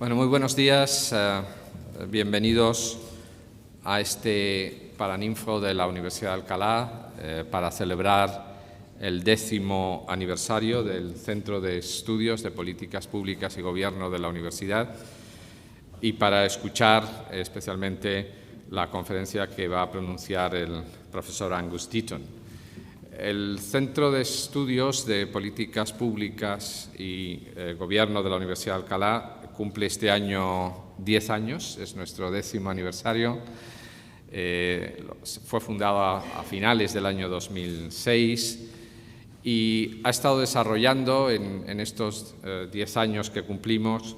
Bueno, muy buenos días. Bienvenidos a este Paraninfo de la Universidad de Alcalá para celebrar el 10º aniversario del Centro de Estudios de Políticas, Públicas y Gobierno de la Universidad y para escuchar especialmente la conferencia que va a pronunciar el profesor Angus Deaton. El Centro de Estudios de Políticas Públicas y Gobierno de la Universidad de Alcalá cumple este año 10 años, es nuestro 10º aniversario. Fue fundado a finales del año 2006 y ha estado desarrollando en estos 10 años que cumplimos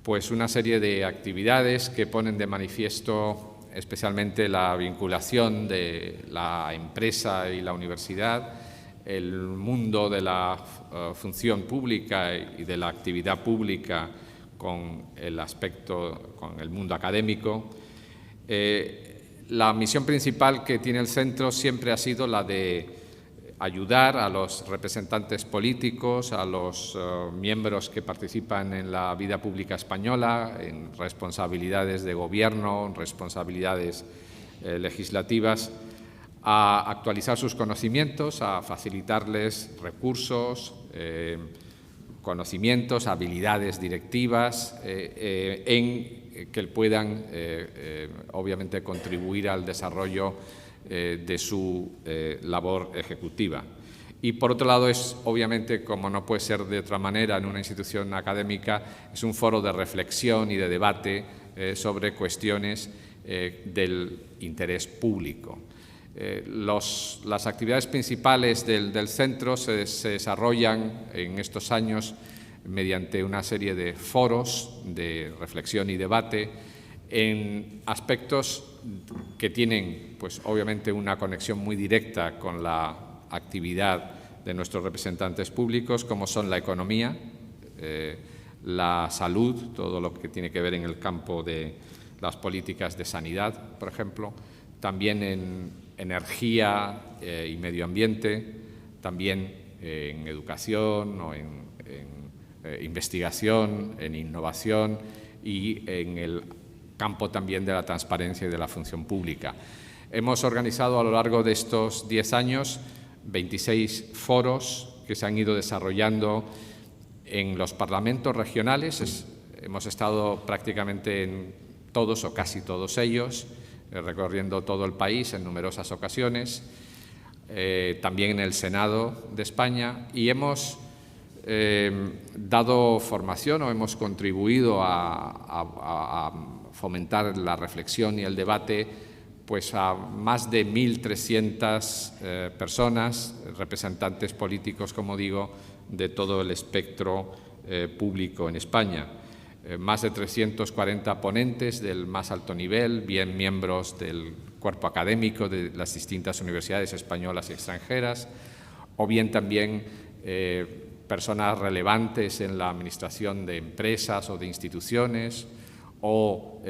pues una serie de actividades que ponen de manifiesto especialmente la vinculación de la empresa y la universidad, el mundo de la función pública y de la actividad pública con el mundo académico. La misión principal que tiene el centro siempre ha sido la de ayudar a los representantes políticos, a los miembros que participan en la vida pública española, en responsabilidades de gobierno, en responsabilidades legislativas, a actualizar sus conocimientos, a facilitarles recursos, conocimientos, habilidades directivas en que puedan obviamente contribuir al desarrollo de su labor ejecutiva. Y por otro lado es obviamente, como no puede ser de otra manera en una institución académica, es un foro de reflexión y de debate sobre cuestiones del interés público. Las actividades principales del centro se desarrollan en estos años mediante una serie de foros de reflexión y debate en aspectos que tienen, pues, obviamente una conexión muy directa con la actividad de nuestros representantes públicos, como son la economía, la salud, todo lo que tiene que ver en el campo de las políticas de sanidad, por ejemplo, también en energía y medio ambiente, también en educación o en investigación, en innovación y en el campo también de la transparencia y de la función pública. Hemos organizado a lo largo de estos 10 años 26 foros que se han ido desarrollando en los parlamentos regionales. Hemos estado prácticamente en todos o casi todos ellos, recorriendo todo el país en numerosas ocasiones, también en el Senado de España, y hemos dado formación o hemos contribuido a fomentar la reflexión y el debate pues a más de 1.300 personas, representantes políticos, como digo, de todo el espectro público en España. Más de 340 ponentes del más alto nivel, bien miembros del cuerpo académico de las distintas universidades españolas y extranjeras, o bien también personas relevantes en la administración de empresas o de instituciones, o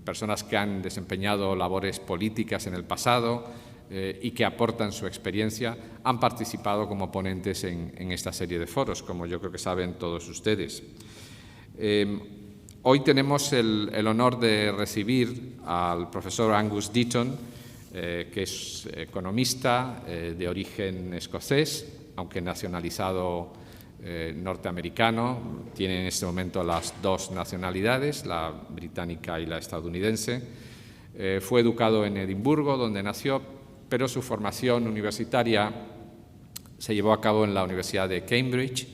personas que han desempeñado labores políticas en el pasado y que aportan su experiencia, han participado como ponentes en esta serie de foros, como yo creo que saben todos ustedes. Hoy tenemos el honor de recibir al profesor Angus Deaton, que es economista de origen escocés, aunque nacionalizado norteamericano. Tiene en este momento las dos nacionalidades, la británica y la estadounidense. Fue educado en Edimburgo, donde nació, pero su formación universitaria se llevó a cabo en la Universidad de Cambridge,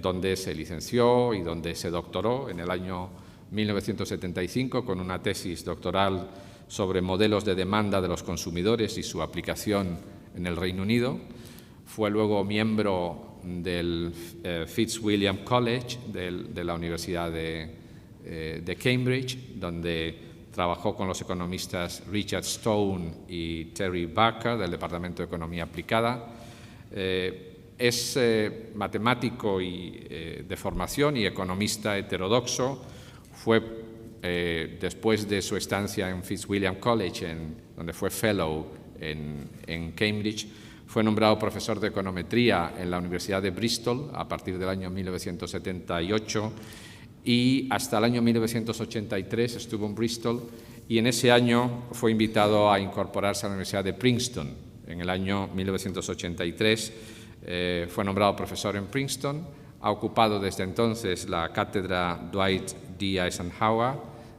donde se licenció y donde se doctoró en el año 1975 con una tesis doctoral sobre modelos de demanda de los consumidores y su aplicación en el Reino Unido. Fue luego miembro del Fitzwilliam College de la Universidad de Cambridge, donde trabajó con los economistas Richard Stone y Terry Barker del Departamento de Economía Aplicada. Es matemático de formación y economista heterodoxo. Fue, después de su estancia en Fitzwilliam College, donde fue fellow en Cambridge, fue nombrado profesor de econometría en la Universidad de Bristol a partir del año 1978 y hasta el año 1983 estuvo en Bristol y en ese año fue invitado a incorporarse a la Universidad de Princeton. En el año 1983 fue nombrado profesor en Princeton, ha ocupado desde entonces la cátedra Dwight D. Eisenhower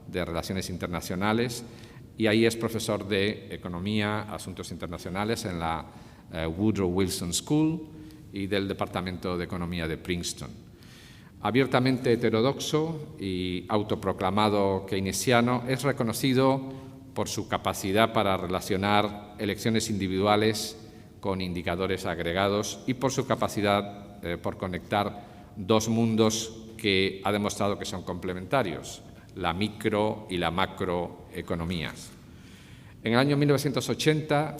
de Relaciones Internacionales y ahí es profesor de Economía, Asuntos Internacionales en la Woodrow Wilson School y del Departamento de Economía de Princeton. Abiertamente heterodoxo y autoproclamado keynesiano, es reconocido por su capacidad para relacionar elecciones individuales con indicadores agregados y por su capacidad por conectar dos mundos que ha demostrado que son complementarios, la micro y la macroeconomías. En el año 1980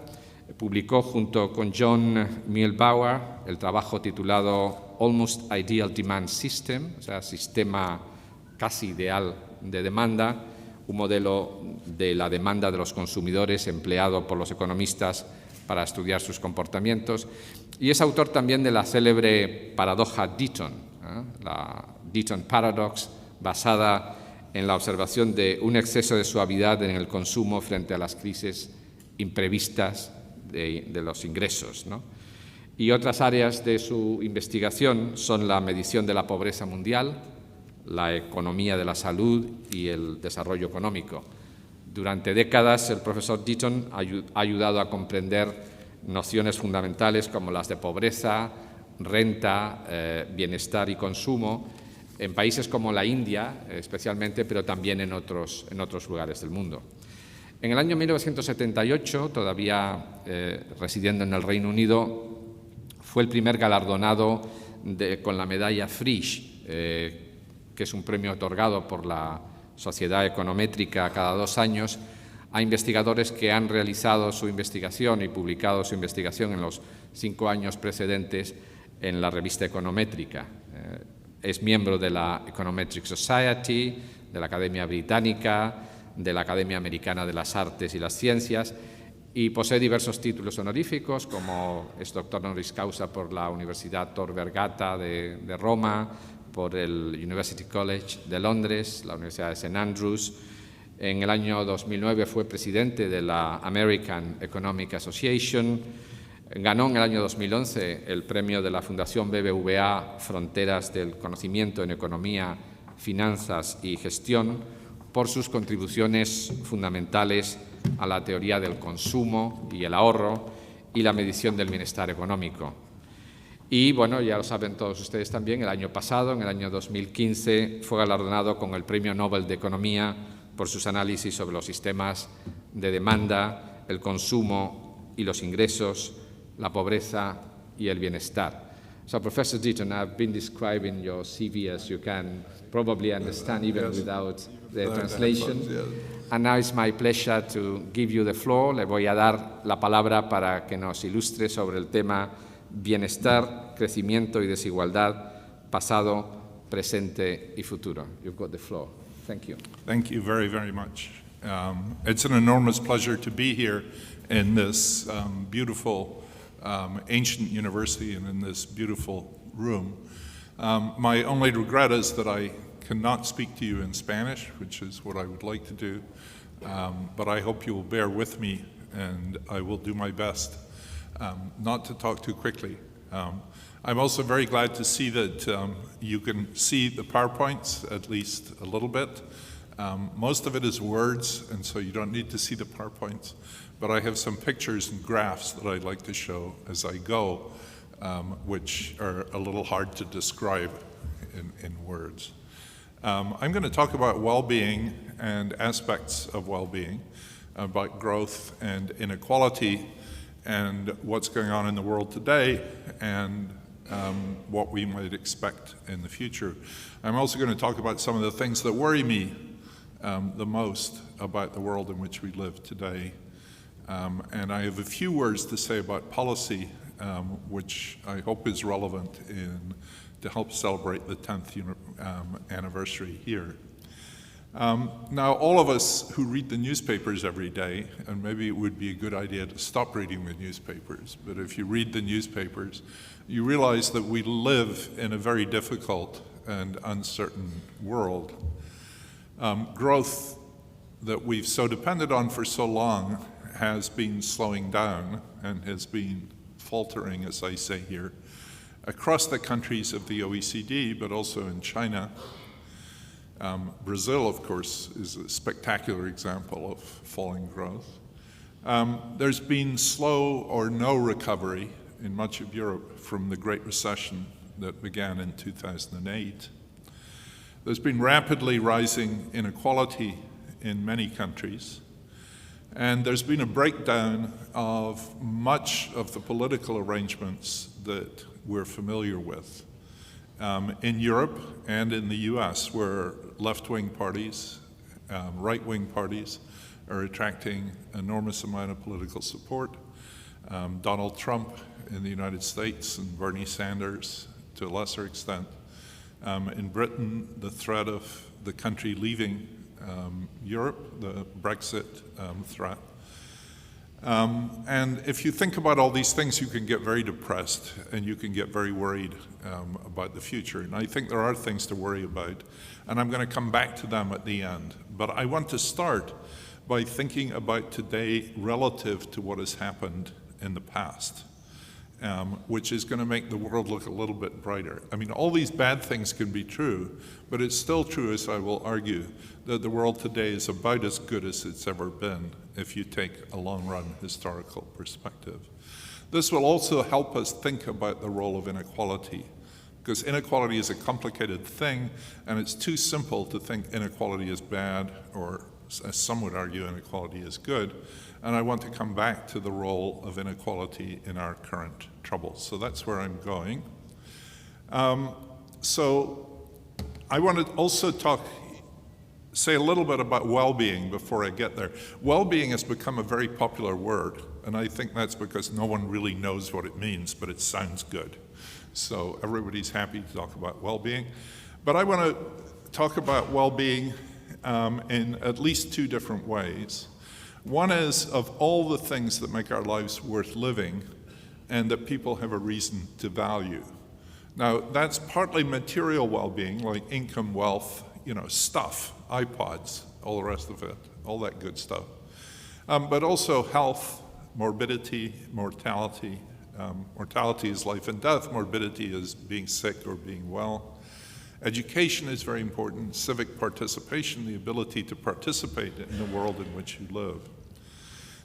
publicó junto con John Muehlbauer el trabajo titulado Almost Ideal Demand System, o sea, sistema casi ideal de demanda, un modelo de la demanda de los consumidores empleado por los economistas para estudiar sus comportamientos, y es autor también de la célebre paradoja Deaton, la Deaton Paradox, basada en la observación de un exceso de suavidad en el consumo frente a las crisis imprevistas de los ingresos, ¿no? Y otras áreas de su investigación son la medición de la pobreza mundial, la economía de la salud y el desarrollo económico. Durante décadas, el profesor Deaton ha ayudado a comprender nociones fundamentales como las de pobreza, renta, bienestar y consumo en países como la India, especialmente, pero también en otros lugares del mundo. En el año 1978, todavía residiendo en el Reino Unido, fue el primer galardonado con la medalla Frisch, que es un premio otorgado por la Sociedad Econométrica cada 2 años a investigadores que han realizado su investigación y publicado su investigación en los 5 años precedentes en la revista Econométrica. Es miembro de la Econometric Society, de la Academia Británica, de la Academia Americana de las Artes y las Ciencias y posee diversos títulos honoríficos, como es doctor honoris causa por la Universidad Tor Vergata de Roma, por el University College de Londres, la Universidad de St. Andrews. En el año 2009 fue presidente de la American Economic Association. Ganó en el año 2011 el premio de la Fundación BBVA Fronteras del Conocimiento en Economía, Finanzas y Gestión por sus contribuciones fundamentales a la teoría del consumo y el ahorro y la medición del bienestar económico. Y, bueno, ya lo saben todos ustedes también, el año pasado, en el año 2015, fue galardonado con el Premio Nobel de Economía por sus análisis sobre los sistemas de demanda, el consumo y los ingresos, la pobreza y el bienestar. So, Professor Deaton, I've been describing your CV as you can probably understand even without the translation. And now it's my pleasure to give you the floor. Le voy a dar la palabra para que nos ilustre sobre el tema bienestar, crecimiento y desigualdad, pasado, presente y futuro. You've got the floor. Thank you. Thank you very, very much. It's an enormous pleasure to be here in this beautiful ancient university and in this beautiful room. My only regret is that I cannot speak to you in Spanish, which is what I would like to do, but I hope you will bear with me and I will do my best not to talk too quickly. I'm also very glad to see that you can see the PowerPoints at least a little bit. Most of it is words, and so you don't need to see the PowerPoints, but I have some pictures and graphs that I'd like to show as I go, which are a little hard to describe in words. I'm going to talk about well-being and aspects of well-being, about growth and inequality, and what's going on in the world today, and what we might expect in the future. I'm also going to talk about some of the things that worry me the most about the world in which we live today. And I have a few words to say about policy, which I hope is relevant to help celebrate the 10th anniversary here. Now, all of us who read the newspapers every day, and maybe it would be a good idea to stop reading the newspapers, but if you read the newspapers, you realize that we live in a very difficult and uncertain world. Growth that we've so depended on for so long has been slowing down and has been faltering, as I say here, across the countries of the OECD, but also in China. Brazil, of course, is a spectacular example of falling growth. There's been slow or no recovery in much of Europe from the Great Recession that began in 2008. There's been rapidly rising inequality in many countries, and there's been a breakdown of much of the political arrangements that we're familiar with in Europe and in the US, where left-wing parties, right-wing parties are attracting enormous amount of political support. Donald Trump in the United States and Bernie Sanders to a lesser extent. In Britain, the threat of the country leaving Europe, the Brexit threat. And if you think about all these things, you can get very depressed and you can get very worried about the future. And I think there are things to worry about, and I'm going to come back to them at the end. But I want to start by thinking about today relative to what has happened in the past, which is going to make the world look a little bit brighter. I mean, all these bad things can be true, but it's still true, as I will argue, that the world today is about as good as it's ever been if you take a long-run historical perspective. This will also help us think about the role of inequality, because inequality is a complicated thing, and it's too simple to think inequality is bad, or as some would argue, inequality is good. And I want to come back to the role of inequality in our current troubles. So that's where I'm going. So I want to also say a little bit about well-being before I get there. Well-being has become a very popular word, and I think that's because no one really knows what it means, but it sounds good. So everybody's happy to talk about well-being. But I want to talk about well-being in at least two different ways. One is of all the things that make our lives worth living and that people have a reason to value. Now, that's partly material well-being, like income, wealth, stuff, iPods, all the rest of it, all that good stuff. But also health, morbidity, mortality. Mortality is life and death. Morbidity is being sick or being well. Education is very important. Civic participation, the ability to participate in the world in which you live.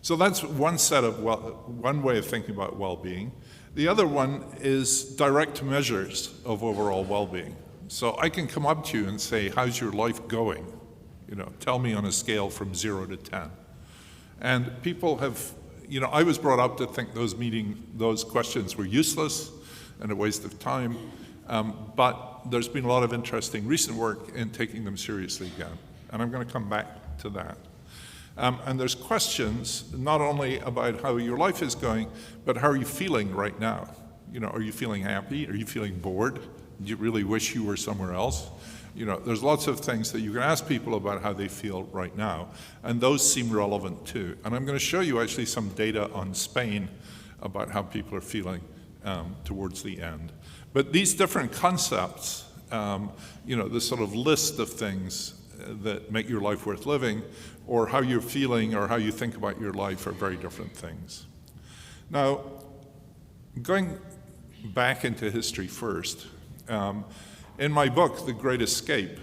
So that's one way of thinking about well-being. The other one is direct measures of overall well-being. So I can come up to you and say, how's your life going? Tell me on a scale from 0 to 10. And people have, I was brought up to think those questions were useless and a waste of time. But there's been a lot of interesting recent work in taking them seriously again. And I'm going to come back to that. And there's questions not only about how your life is going, but how are you feeling right now? Are you feeling happy? Are you feeling bored? Do you really wish you were somewhere else? There's lots of things that you can ask people about how they feel right now, and those seem relevant too. And I'm going to show you actually some data on Spain about how people are feeling towards the end. But these different concepts, this sort of list of things that make your life worth living, or how you're feeling or how you think about your life are very different things. Now, going back into history first, in my book, The Great Escape,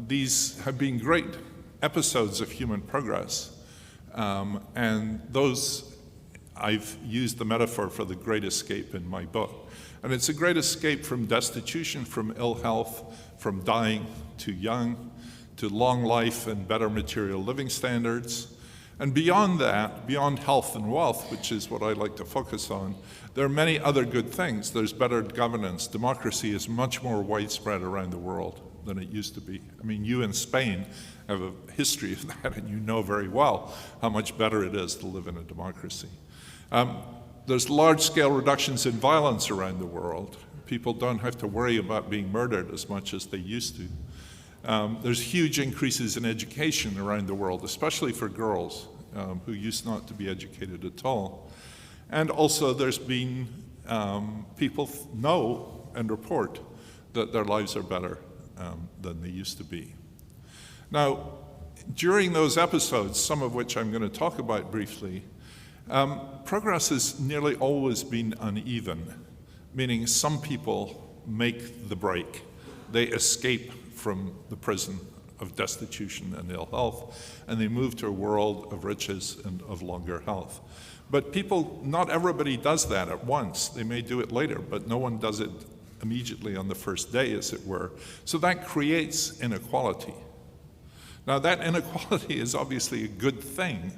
these have been great episodes of human progress, and those I've used the metaphor for the Great Escape in my book. And it's a great escape from destitution, from ill health, from dying too young, to long life and better material living standards. And beyond that, beyond health and wealth, which is what I like to focus on, there are many other good things. There's better governance. Democracy is much more widespread around the world than it used to be. I mean, you in Spain have a history of that, and you know very well how much better it is to live in a democracy. There's large-scale reductions in violence around the world. People don't have to worry about being murdered as much as they used to. There's huge increases in education around the world, especially for girls who used not to be educated at all. And also there's been, people know and report that their lives are better than they used to be. Now, during those episodes, some of which I'm going to talk about briefly, progress has nearly always been uneven, meaning some people make the break. They escape from the prison of destitution and ill health, and they move to a world of riches and of longer health. But people, not everybody does that at once. They may do it later, but no one does it immediately on the first day, as it were. So that creates inequality. Now, that inequality is obviously a good thing,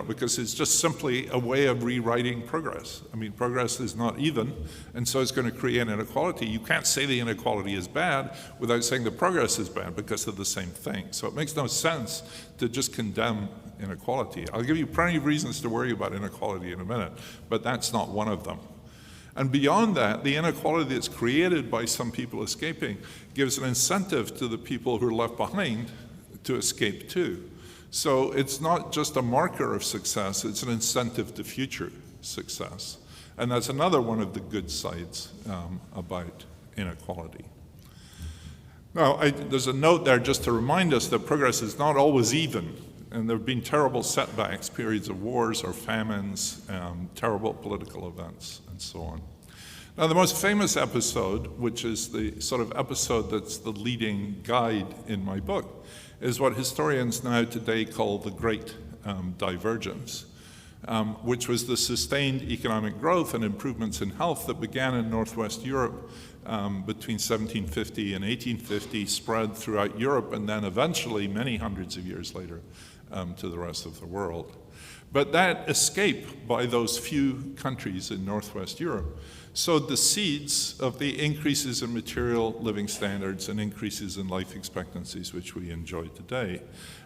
because it's just simply a way of rewriting progress. I mean, progress is not even, and so it's going to create inequality. You can't say the inequality is bad without saying the progress is bad, because they're the same thing. So it makes no sense to just condemn inequality. I'll give you plenty of reasons to worry about inequality in a minute, but that's not one of them. And beyond that, the inequality that's created by some people escaping gives an incentive to the people who are left behind to escape too. So it's not just a marker of success, it's an incentive to future success. And that's another one of the good sides about inequality. Now, there's a note there just to remind us that progress is not always even, and there have been terrible setbacks, periods of wars or famines, terrible political events, and so on. Now, the most famous episode, which is the sort of episode that's the leading guide in my book, is what historians now today call the Great Divergence, which was the sustained economic growth and improvements in health that began in Northwest Europe between 1750 and 1850, spread throughout Europe, and then eventually, many hundreds of years later, to the rest of the world. But that escape by those few countries in Northwest Europe sowed the seeds of the increases in material living standards and increases in life expectancies which we enjoy today.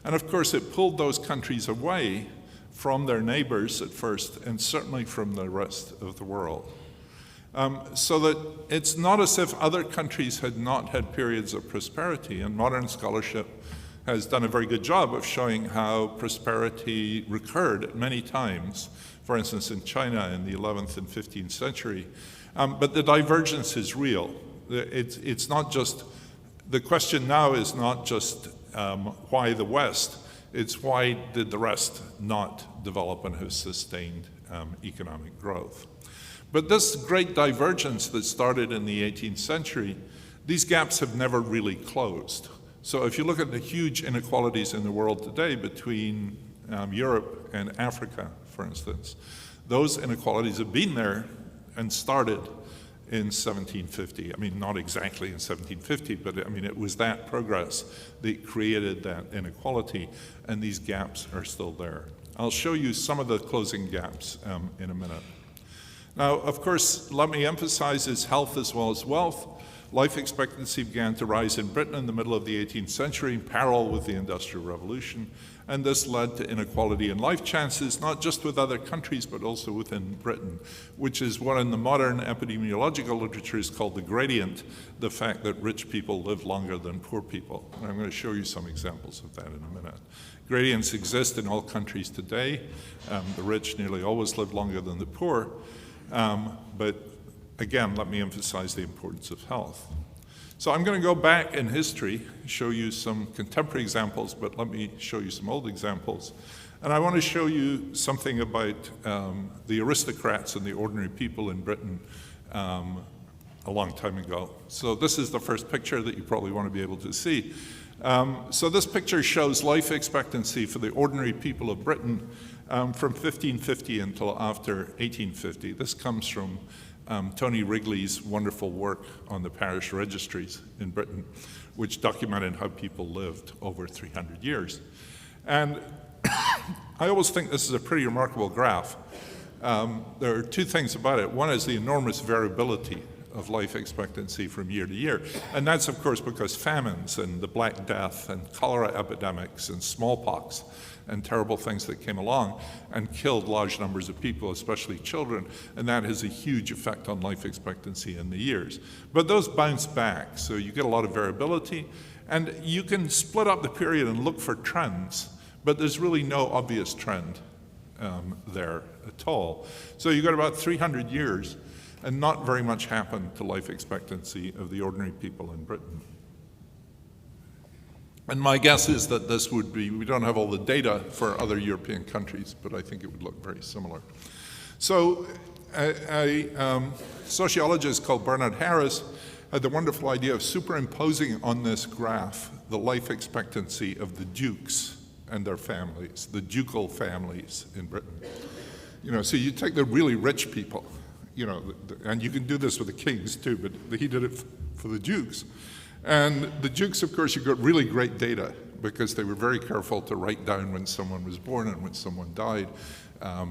And of course, it pulled those countries away from their neighbors at first, and certainly from the rest of the world. So that it's not as if other countries had not had periods of prosperity, and modern scholarship has done a very good job of showing how prosperity recurred at many times, for instance in China in the 11th and 15th century. But the divergence is real. It's not just, the question now is not just why the West, it's why did the rest not develop and have sustained economic growth. But this great divergence that started in the 18th century, these gaps have never really closed. So if you look at the huge inequalities in the world today between Europe and Africa, for instance, those inequalities have been there and started in 1750. I mean, not exactly in 1750, but I mean, it was that progress that created that inequality, and these gaps are still there. I'll show you some of the closing gaps in a minute. Now, of course, let me emphasize is health as well as wealth. Life expectancy began to rise in Britain in the middle of the 18th century in parallel with the Industrial Revolution, and this led to inequality in life chances, not just with other countries, but also within Britain, which is what in the modern epidemiological literature is called the gradient, the fact that rich people live longer than poor people. And I'm going to show you some examples of that in a minute. Gradients exist in all countries today. The rich nearly always live longer than the poor, but again, let me emphasize the importance of health. So I'm going to go back in history, show you some contemporary examples, but let me show you some old examples. And I want to show you something about the aristocrats and the ordinary people in Britain a long time ago. So this is the first picture that you probably want to be able to see. So this picture shows life expectancy for the ordinary people of Britain from 1550 until after 1850. This comes from Tony Wrigley's wonderful work on the parish registries in Britain, which documented how people lived over 300 years. And I always think this is a pretty remarkable graph. There are two things about it. One is the enormous variability of life expectancy from year to year. And that's, of course, because famines and the Black Death and cholera epidemics and smallpox and terrible things that came along and killed large numbers of people, especially children, and that has a huge effect on life expectancy in the years. But those bounce back, so you get a lot of variability, and you can split up the period and look for trends, but there's really no obvious trend there at all. So you've got about 300 years And not very much happened to life expectancy of the ordinary people in Britain. And my guess is that this would be, we don't have all the data for other European countries, but I think it would look very similar. So a sociologist called Bernard Harris had the wonderful idea of superimposing on this graph the life expectancy of the dukes and their families, the ducal families in Britain. You know, so you take the really rich people, you know, and you can do this with the kings too, but he did it for the dukes. And the dukes, of course, you got really great data because they were very careful to write down when someone was born and when someone died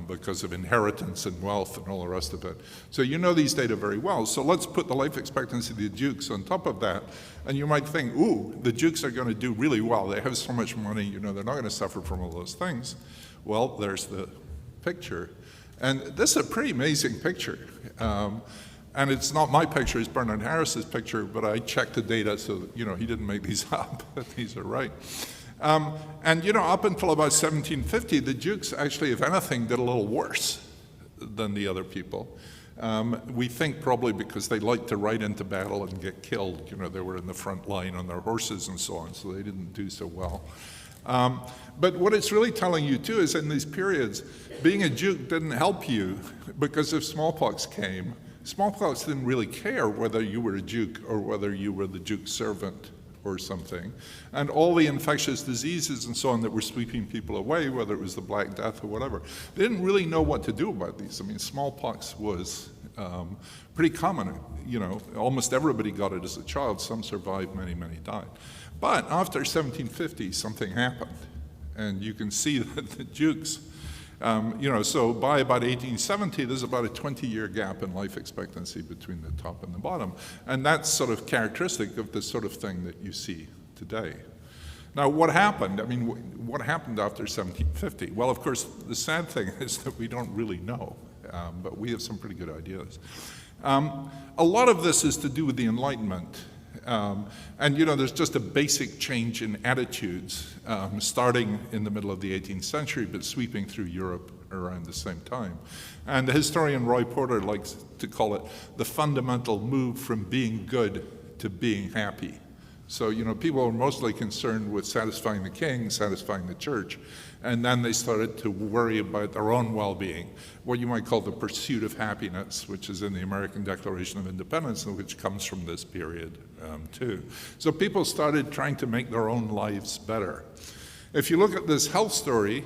because of inheritance and wealth and all the rest of it. So you know these data very well. So let's put the life expectancy of the dukes on top of that. And you might think, ooh, the dukes are going to do really well. They have so much money, you know, they're not going to suffer from all those things. Well, there's the picture. And this is a pretty amazing picture. And it's not my picture, it's Bernard Harris's picture, but I checked the data so that, you know, he didn't make these up, these are right. And, you know, up until about 1750, the dukes actually, if anything, did a little worse than the other people. We think probably because they liked to ride into battle and get killed. You know, they were in the front line on their horses and so on, so they didn't do so well. But what it's really telling you, too, is in these periods, being a duke didn't help you because if smallpox came, smallpox didn't really care whether you were a duke or whether you were the duke's servant or something. And all the infectious diseases and so on that were sweeping people away, whether it was the Black Death or whatever, they didn't really know what to do about these. I mean, smallpox was pretty common. You know, almost everybody got it as a child. Some survived, many, many died. But after 1750, something happened. And you can see that the dukes, you know, so by about 1870, there's about a 20-year gap in life expectancy between the top and the bottom. And that's sort of characteristic of the sort of thing that you see today. Now, what happened? I mean, what happened after 1750? Well, of course, the sad thing is that we don't really know, but we have some pretty good ideas. A lot of this is to do with the Enlightenment. And, you know, there's just a basic change in attitudes starting in the middle of the 18th century, but sweeping through Europe around the same time. And the historian Roy Porter likes to call it the fundamental move from being good to being happy. So, you know, people were mostly concerned with satisfying the king, satisfying the church, and then they started to worry about their own well-being, what you might call the pursuit of happiness, which is in the American Declaration of Independence, and which comes from this period too. So people started trying to make their own lives better. If you look at this health story,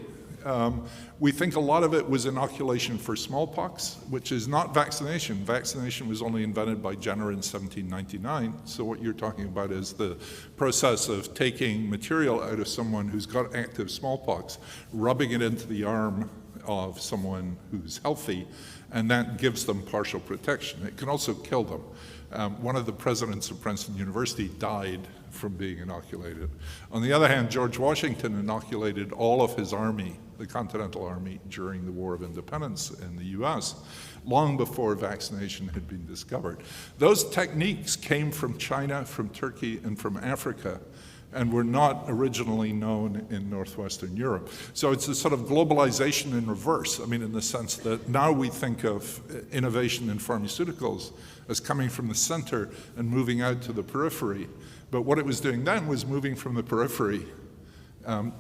we think a lot of it was inoculation for smallpox, which is not vaccination. Vaccination was only invented by Jenner in 1799. So what you're talking about is the process of taking material out of someone who's got active smallpox, rubbing it into the arm of someone who's healthy, and that gives them partial protection. It can also kill them. One of the presidents of Princeton University died from being inoculated. On the other hand, George Washington inoculated all of his army, the Continental Army, during the War of Independence in the US, long before vaccination had been discovered. Those techniques came from China, from Turkey, and from Africa, and were not originally known in Northwestern Europe. So it's a sort of globalization in reverse. I mean, in the sense that now we think of innovation in pharmaceuticals as coming from the center and moving out to the periphery. But what it was doing then was moving from the periphery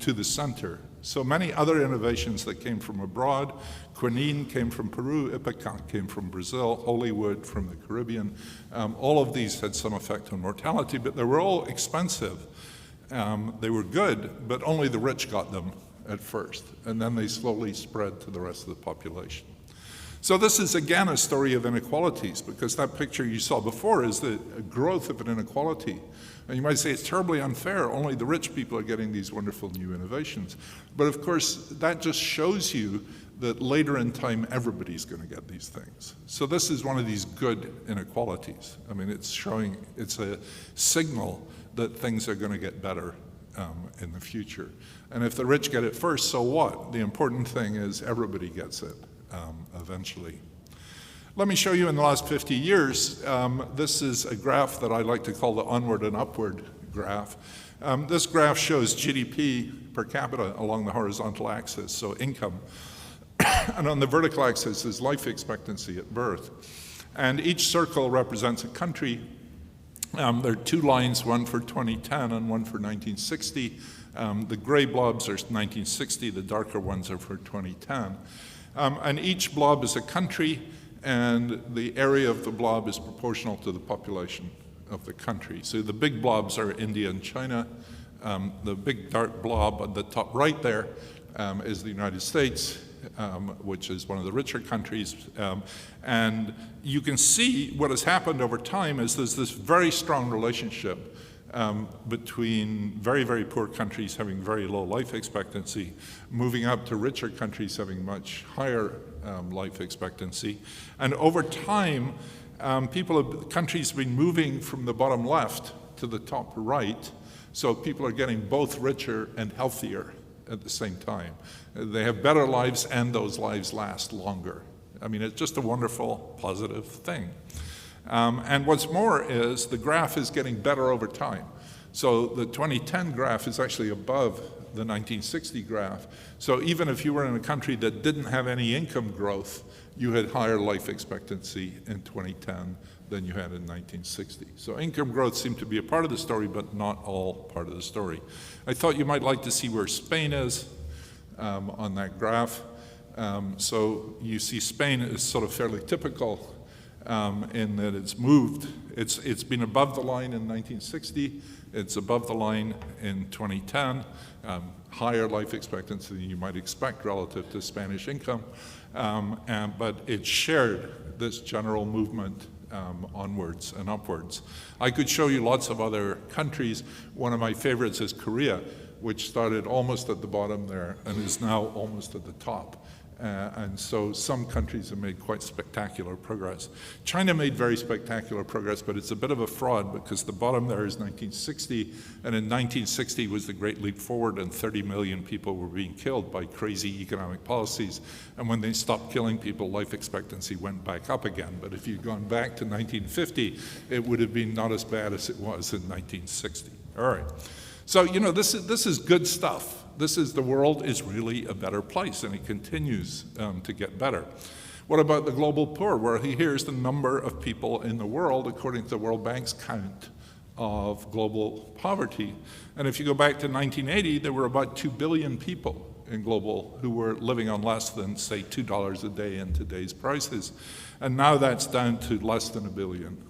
to the center. So many other innovations that came from abroad, quinine came from Peru, Ipecac came from Brazil, holy wood from the Caribbean. All of these had some effect on mortality, but they were all expensive. They were good, but only the rich got them at first, and then they slowly spread to the rest of the population. So this is, again, a story of inequalities, because that picture you saw before is the growth of an inequality. And you might say it's terribly unfair, only the rich people are getting these wonderful new innovations. But of course, that just shows you that later in time, everybody's going to get these things. So this is one of these good inequalities. I mean, it's showing, it's a signal that things are going to get better in the future. And if the rich get it first, so what? The important thing is everybody gets it eventually. Let me show you in the last 50 years, this is a graph that I like to call the onward and upward graph. This graph shows GDP per capita along the horizontal axis, so income. And on the vertical axis is life expectancy at birth. And each circle represents a country. There are two lines, one for 2010 and one for 1960. The gray blobs are 1960, the darker ones are for 2010. And each blob is a country, and the area of the blob is proportional to the population of the country. So the big blobs are India and China. The big dark blob on the top right there is the United States, which is one of the richer countries. And you can see what has happened over time is there's this very strong relationship between very, very poor countries having very low life expectancy, moving up to richer countries having much higher life expectancy. And over time, countries have been moving from the bottom left to the top right, so people are getting both richer and healthier at the same time. They have better lives, and those lives last longer. I mean, it's just a wonderful, positive thing. And what's more is the graph is getting better over time. So the 2010 graph is actually above the 1960 graph. So even if you were in a country that didn't have any income growth, you had higher life expectancy in 2010 than you had in 1960. So income growth seemed to be a part of the story, but not all part of the story. I thought you might like to see where Spain is on that graph. So you see Spain is sort of fairly typical in that it's moved. It's been above the line in 1960. It's above the line in 2010. Higher life expectancy than you might expect relative to Spanish income. But it shared this general movement onwards and upwards. I could show you lots of other countries. One of my favorites is Korea, which started almost at the bottom there and is now almost at the top. And so some countries have made quite spectacular progress. China made very spectacular progress, but it's a bit of a fraud because the bottom there is 1960, and in 1960 was the Great Leap Forward, and 30 million people were being killed by crazy economic policies. And when they stopped killing people, life expectancy went back up again. But if you'd gone back to 1950, it would have been not as bad as it was in 1960. All right. So, you know, this is good stuff. The world is really a better place, and it continues to get better. What about the global poor? Well, here's the number of people in the world, according to the World Bank's count of global poverty. And if you go back to 1980, there were about 2 billion people in global who were living on less than, say, $2 a day in today's prices. And now that's down to less than 1 billion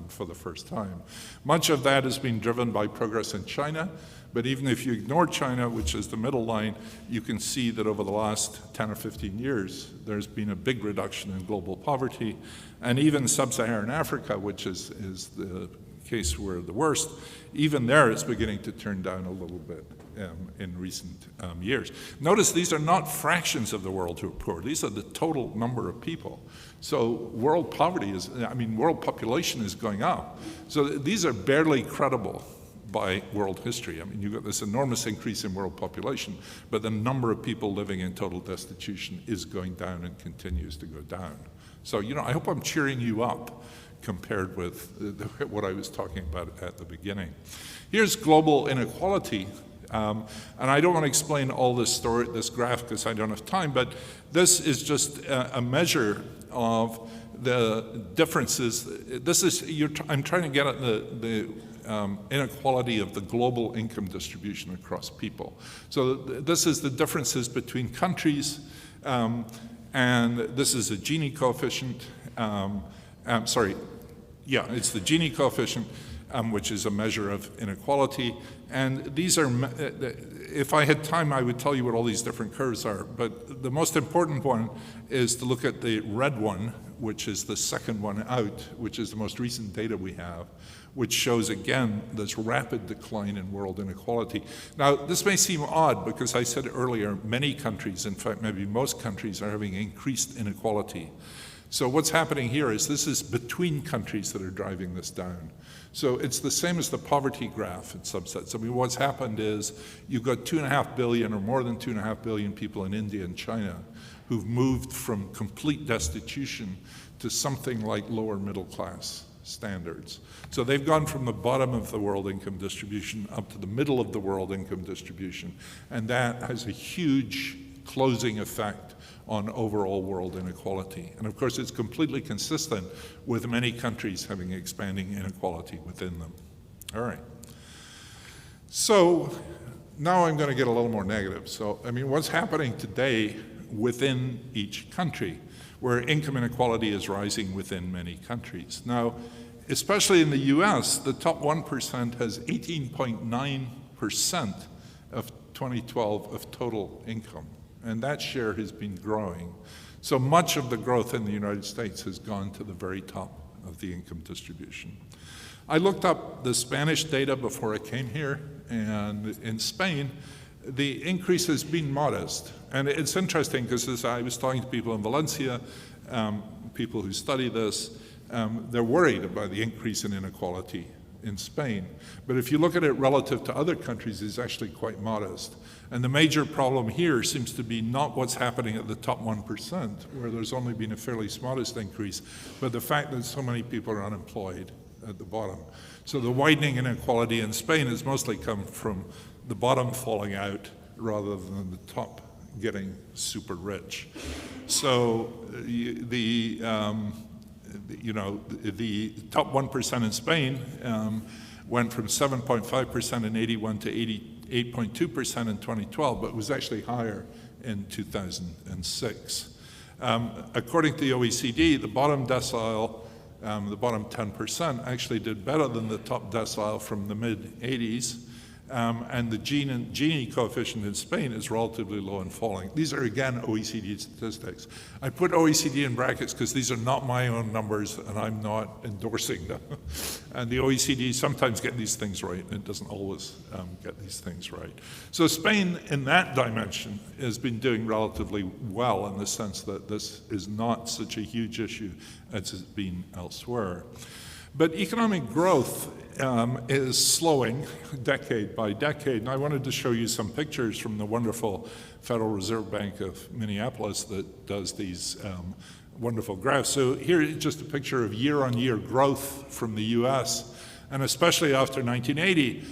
for the first time. Much of that has been driven by progress in China. But even if you ignore China, which is the middle line, you can see that over the last 10 or 15 years, there's been a big reduction in global poverty. And even sub-Saharan Africa, which is the case where the worst, even there it's beginning to turn down a little bit in recent years. Notice these are not fractions of the world who are poor. These are the total number of people. So world population is going up. So these are barely credible by world history. I mean, you've got this enormous increase in world population, but the number of people living in total destitution is going down and continues to go down. So, you know, I hope I'm cheering you up compared with what I was talking about at the beginning. Here's global inequality. And I don't want to explain all this graph because I don't have time, but this is just a measure of the differences. I'm trying to get at the inequality of the global income distribution across people. So this is the differences between countries, and this is a Gini coefficient. It's the Gini coefficient, which is a measure of inequality. And these are, if I had time, I would tell you what all these different curves are. But the most important one is to look at the red one, which is the second one out, which is the most recent data we have, which shows, again, this rapid decline in world inequality. Now, this may seem odd because I said earlier, many countries, in fact, maybe most countries, are having increased inequality. So what's happening here is this is between countries that are driving this down. So it's the same as the poverty graph in subsets. I mean, what's happened is you've got 2.5 billion or more than 2.5 billion people in India and China who've moved from complete destitution to something like lower middle class standards. So they've gone from the bottom of the world income distribution up to the middle of the world income distribution. And that has a huge closing effect on overall world inequality. And of course, it's completely consistent with many countries having expanding inequality within them. All right. So now I'm going to get a little more negative. So, I mean, what's happening today within each country, where income inequality is rising within many countries? Now, especially in the US, the top 1% has 18.9% of 2012 of total income, and that share has been growing. So much of the growth in the United States has gone to the very top of the income distribution. I looked up the Spanish data before I came here, and in Spain, the increase has been modest. And it's interesting because as I was talking to people in Valencia, people who study this, they're worried about the increase in inequality in Spain. But if you look at it relative to other countries, it's actually quite modest. And the major problem here seems to be not what's happening at the top 1%, where there's only been a fairly modest increase, but the fact that so many people are unemployed at the bottom. So the widening inequality in Spain has mostly come from the bottom falling out rather than the top getting super rich. So the top 1% in Spain went from 7.5% in 81 to 88.2% in 2012, but was actually higher in 2006. According to the OECD, the bottom decile, the bottom 10% actually did better than the top decile from the mid-80s. And the Gini coefficient in Spain is relatively low and falling. These are, again, OECD statistics. I put OECD in brackets because these are not my own numbers, and I'm not endorsing them. And the OECD sometimes get these things right, and it doesn't always get these things right. So Spain, in that dimension, has been doing relatively well in the sense that this is not such a huge issue as it's been elsewhere. But economic growth is slowing decade by decade. And I wanted to show you some pictures from the wonderful Federal Reserve Bank of Minneapolis that does these wonderful graphs. So here is just a picture of year-on-year growth from the US. And especially after 1980,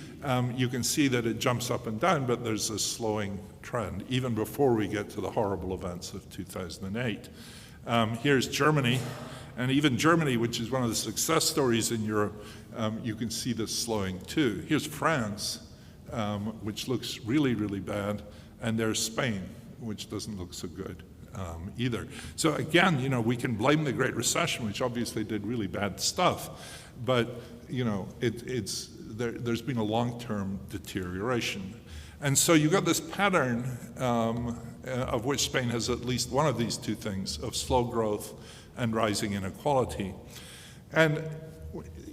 you can see that it jumps up and down, but there's a slowing trend, even before we get to the horrible events of 2008. Here's Germany. And even Germany, which is one of the success stories in Europe, you can see this slowing too. Here's France, which looks really, really bad. And there's Spain, which doesn't look so good either. So again, we can blame the Great Recession, which obviously did really bad stuff. But, there's been a long-term deterioration. And so you've got this pattern of which Spain has at least one of these two things, of slow growth and rising inequality. And,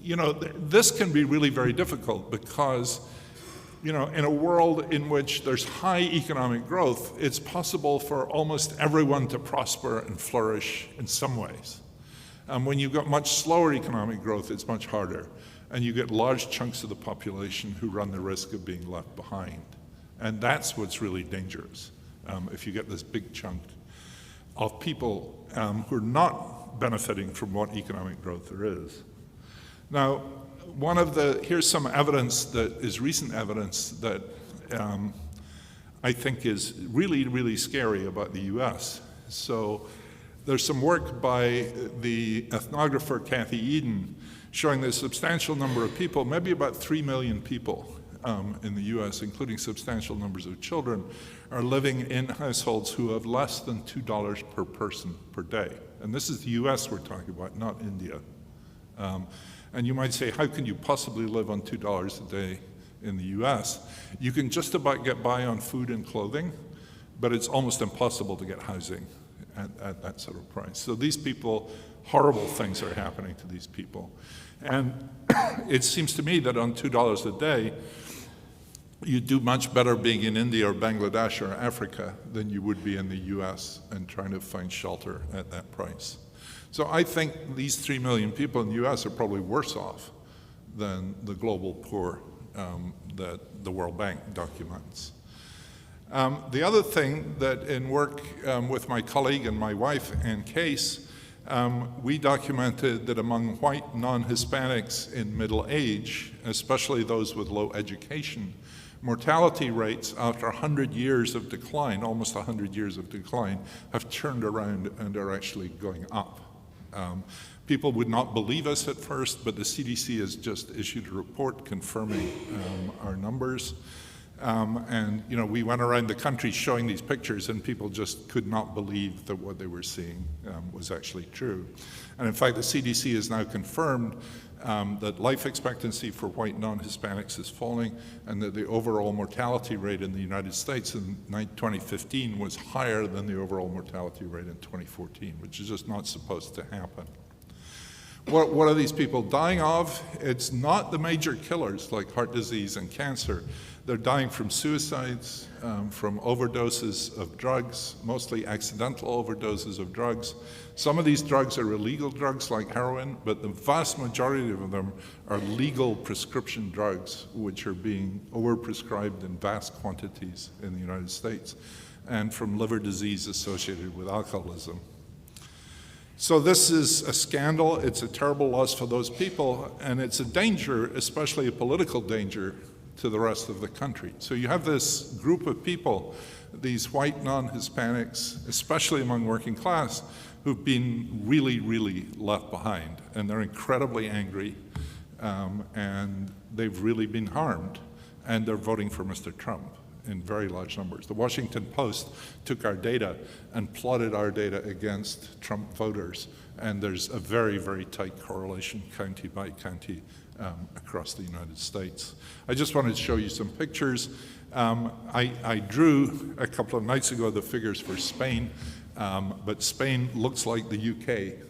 this can be really very difficult because, in a world in which there's high economic growth, it's possible for almost everyone to prosper and flourish in some ways. When you've got much slower economic growth, it's much harder. And you get large chunks of the population who run the risk of being left behind. And that's what's really dangerous, if you get this big chunk of people who are not benefiting from what economic growth there is. Now, here's some evidence that is recent evidence that I think is really, really scary about the US. So there's some work by the ethnographer Kathy Eden showing that a substantial number of people, maybe about 3 million people in the US, including substantial numbers of children, are living in households who have less than $2 per person per day. And this is the US we're talking about, not India. And you might say, how can you possibly live on $2 a day in the US? You can just about get by on food and clothing, but it's almost impossible to get housing at that sort of price. So these people, horrible things are happening to these people. And it seems to me that on $2 a day, you do much better being in India or Bangladesh or Africa than you would be in the US and trying to find shelter at that price. So I think these 3 million people in the US are probably worse off than the global poor that the World Bank documents. The other thing that in work with my colleague and my wife, Ann Case, we documented that among white non-Hispanics in middle age, especially those with low education, Mortality rates after 100 years of decline, almost 100 years of decline, have turned around and are actually going up. People would not believe us at first, but the CDC has just issued a report confirming our numbers. And we went around the country showing these pictures, and people just could not believe that what they were seeing was actually true. And in fact, the CDC has now confirmed that life expectancy for white non-Hispanics is falling, and that the overall mortality rate in the United States in 2015 was higher than the overall mortality rate in 2014, which is just not supposed to happen. What are these people dying of? It's not the major killers like heart disease and cancer. They're dying from suicides, from overdoses of drugs, mostly accidental overdoses of drugs. Some of these drugs are illegal drugs like heroin, but the vast majority of them are legal prescription drugs, which are being overprescribed in vast quantities in the United States, and from liver disease associated with alcoholism. So this is a scandal. It's a terrible loss for those people, and it's a danger, especially a political danger, to the rest of the country. So you have this group of people, these white non-Hispanics, especially among working class, who've been really, really left behind, and they're incredibly angry, and they've really been harmed, and they're voting for Mr. Trump in very large numbers. The Washington Post took our data and plotted our data against Trump voters, and there's a very, very tight correlation county by county across the United States. I just wanted to show you some pictures. I drew a couple of nights ago the figures for Spain, but Spain looks like the UK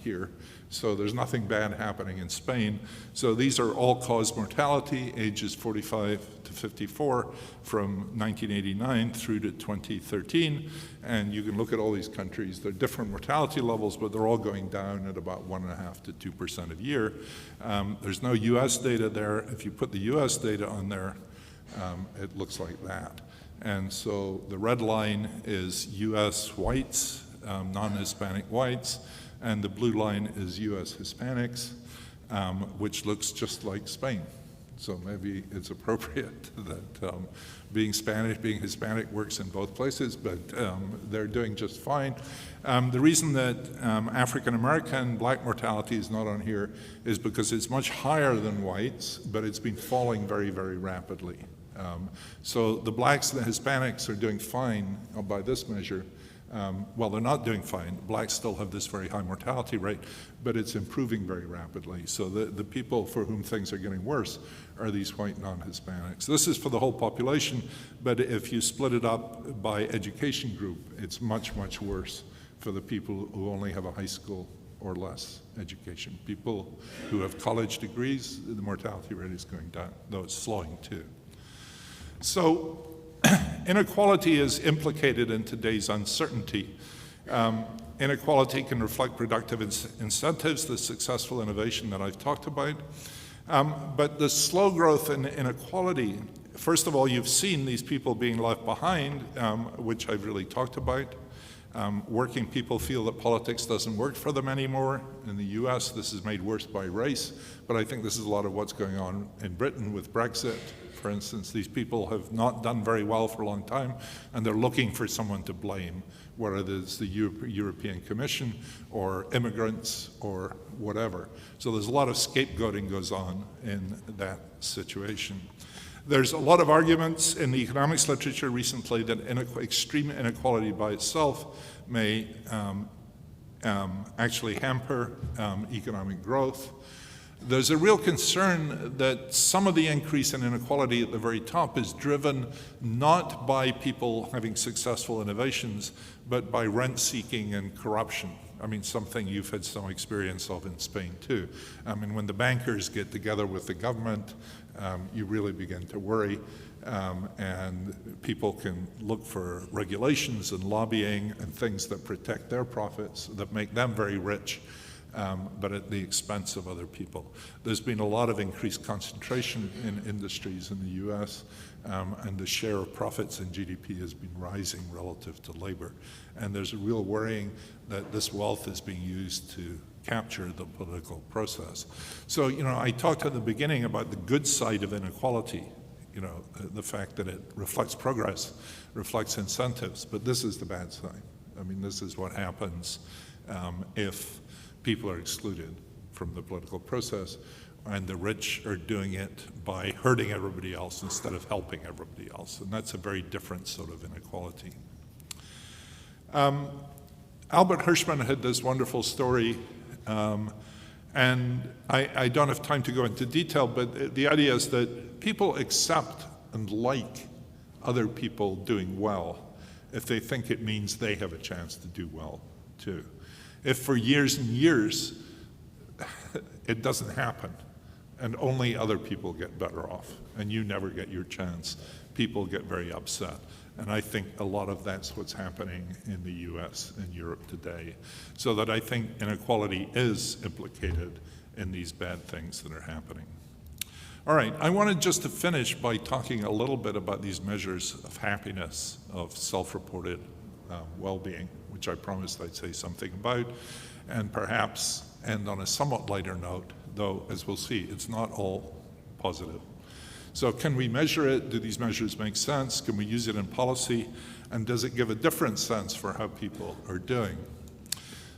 here. So there's nothing bad happening in Spain. So these are all-cause mortality, ages 45 to 54, from 1989 through to 2013. And you can look at all these countries. They're different mortality levels, but they're all going down at about 1.5% to 2% a year. There's no US data there. If you put the US data on there, it looks like that. And so the red line is US whites, non-Hispanic whites, and the blue line is US Hispanics, which looks just like Spain. So maybe it's appropriate that being Spanish, being Hispanic works in both places, but they're doing just fine. The reason that African American black mortality is not on here is because it's much higher than whites, but it's been falling very, very rapidly. So the blacks and the Hispanics are doing fine by this measure. Well, they're not doing fine. Blacks still have this very high mortality rate, but it's improving very rapidly. So the people for whom things are getting worse are these white non-Hispanics. This is for the whole population, but if you split it up by education group, it's much, much worse for the people who only have a high school or less education. People who have college degrees, the mortality rate is going down, though it's slowing too. So inequality is implicated in today's uncertainty. Inequality can reflect productive incentives, the successful innovation that I've talked about. But the slow growth in inequality, first of all, you've seen these people being left behind, which I've really talked about. Working people feel that politics doesn't work for them anymore. In the US, this is made worse by race, but I think this is a lot of what's going on in Britain with Brexit. For instance, these people have not done very well for a long time, and they're looking for someone to blame, whether it's the European Commission or immigrants or whatever. So there's a lot of scapegoating goes on in that situation. There's a lot of arguments in the economics literature recently that extreme inequality by itself may actually hamper economic growth. There's a real concern that some of the increase in inequality at the very top is driven not by people having successful innovations, but by rent-seeking and corruption. I mean, something you've had some experience of in Spain too. I mean, when the bankers get together with the government, you really begin to worry, and people can look for regulations and lobbying and things that protect their profits, that make them very rich, but at the expense of other people. There's been a lot of increased concentration in industries in the US, and the share of profits in GDP has been rising relative to labor. And there's a real worrying that this wealth is being used to capture the political process. So, you know, I talked at the beginning about the good side of inequality. the fact that it reflects progress, reflects incentives, but this is the bad side. I mean, this is what happens if people are excluded from the political process, and the rich are doing it by hurting everybody else instead of helping everybody else, and that's a very different sort of inequality. Albert Hirschman had this wonderful story, and I don't have time to go into detail, but the idea is that people accept and like other people doing well if they think it means they have a chance to do well too. If for years and years it doesn't happen and only other people get better off and you never get your chance, people get very upset. And I think a lot of that's what's happening in the US and Europe today. So that I think inequality is implicated in these bad things that are happening. All right, I wanted just to finish by talking a little bit about these measures of happiness, of self-reported well-being, which I promised I'd say something about, and perhaps end on a somewhat lighter note, though, as we'll see, it's not all positive. So can we measure it? Do these measures make sense? Can we use it in policy? And does it give a different sense for how people are doing?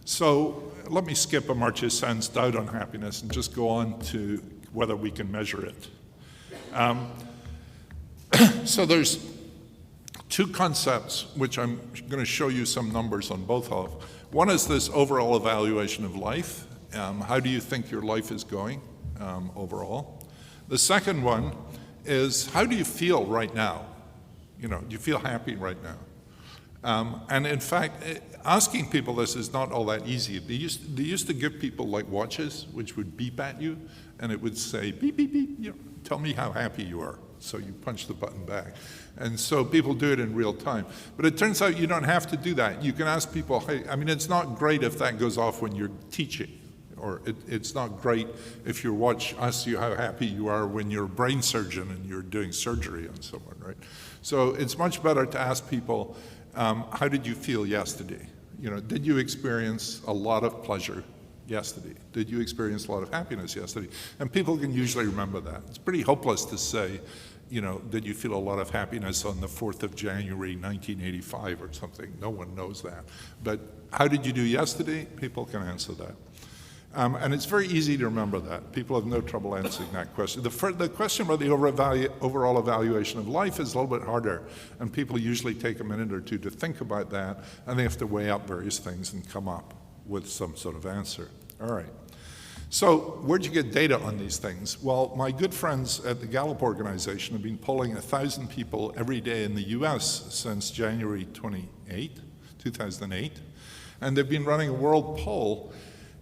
So let me skip Amartya Sen's doubt on happiness and just go on to whether we can measure it. So there's two concepts which I'm going to show you some numbers on both of. One is this overall evaluation of life. How do you think your life is going overall? The second one is, how do you feel right now? Do you feel happy right now? And in fact, asking people this is not all that easy. They used to give people like watches, which would beep at you, and it would say, beep, beep, beep, tell me how happy you are. So you punch the button back. And so people do it in real time. But it turns out you don't have to do that. You can ask people, hey, I mean, it's not great if that goes off when you're teaching. Or it's not great if your watch asks you how happy you are when you're a brain surgeon and you're doing surgery on someone, right? So it's much better to ask people, how did you feel yesterday? Did you experience a lot of pleasure yesterday? Did you experience a lot of happiness yesterday? And people can usually remember that. It's pretty hopeless to say, did you feel a lot of happiness on the 4th of January, 1985 or something? No one knows that. But how did you do yesterday? People can answer that. And it's very easy to remember that. People have no trouble answering that question. The question about the overall evaluation of life is a little bit harder, and people usually take a minute or two to think about that, and they have to weigh up various things and come up with some sort of answer. All right. So where'd you get data on these things? Well, my good friends at the Gallup organization have been polling 1,000 people every day in the US since January 28, 2008, and they've been running a world poll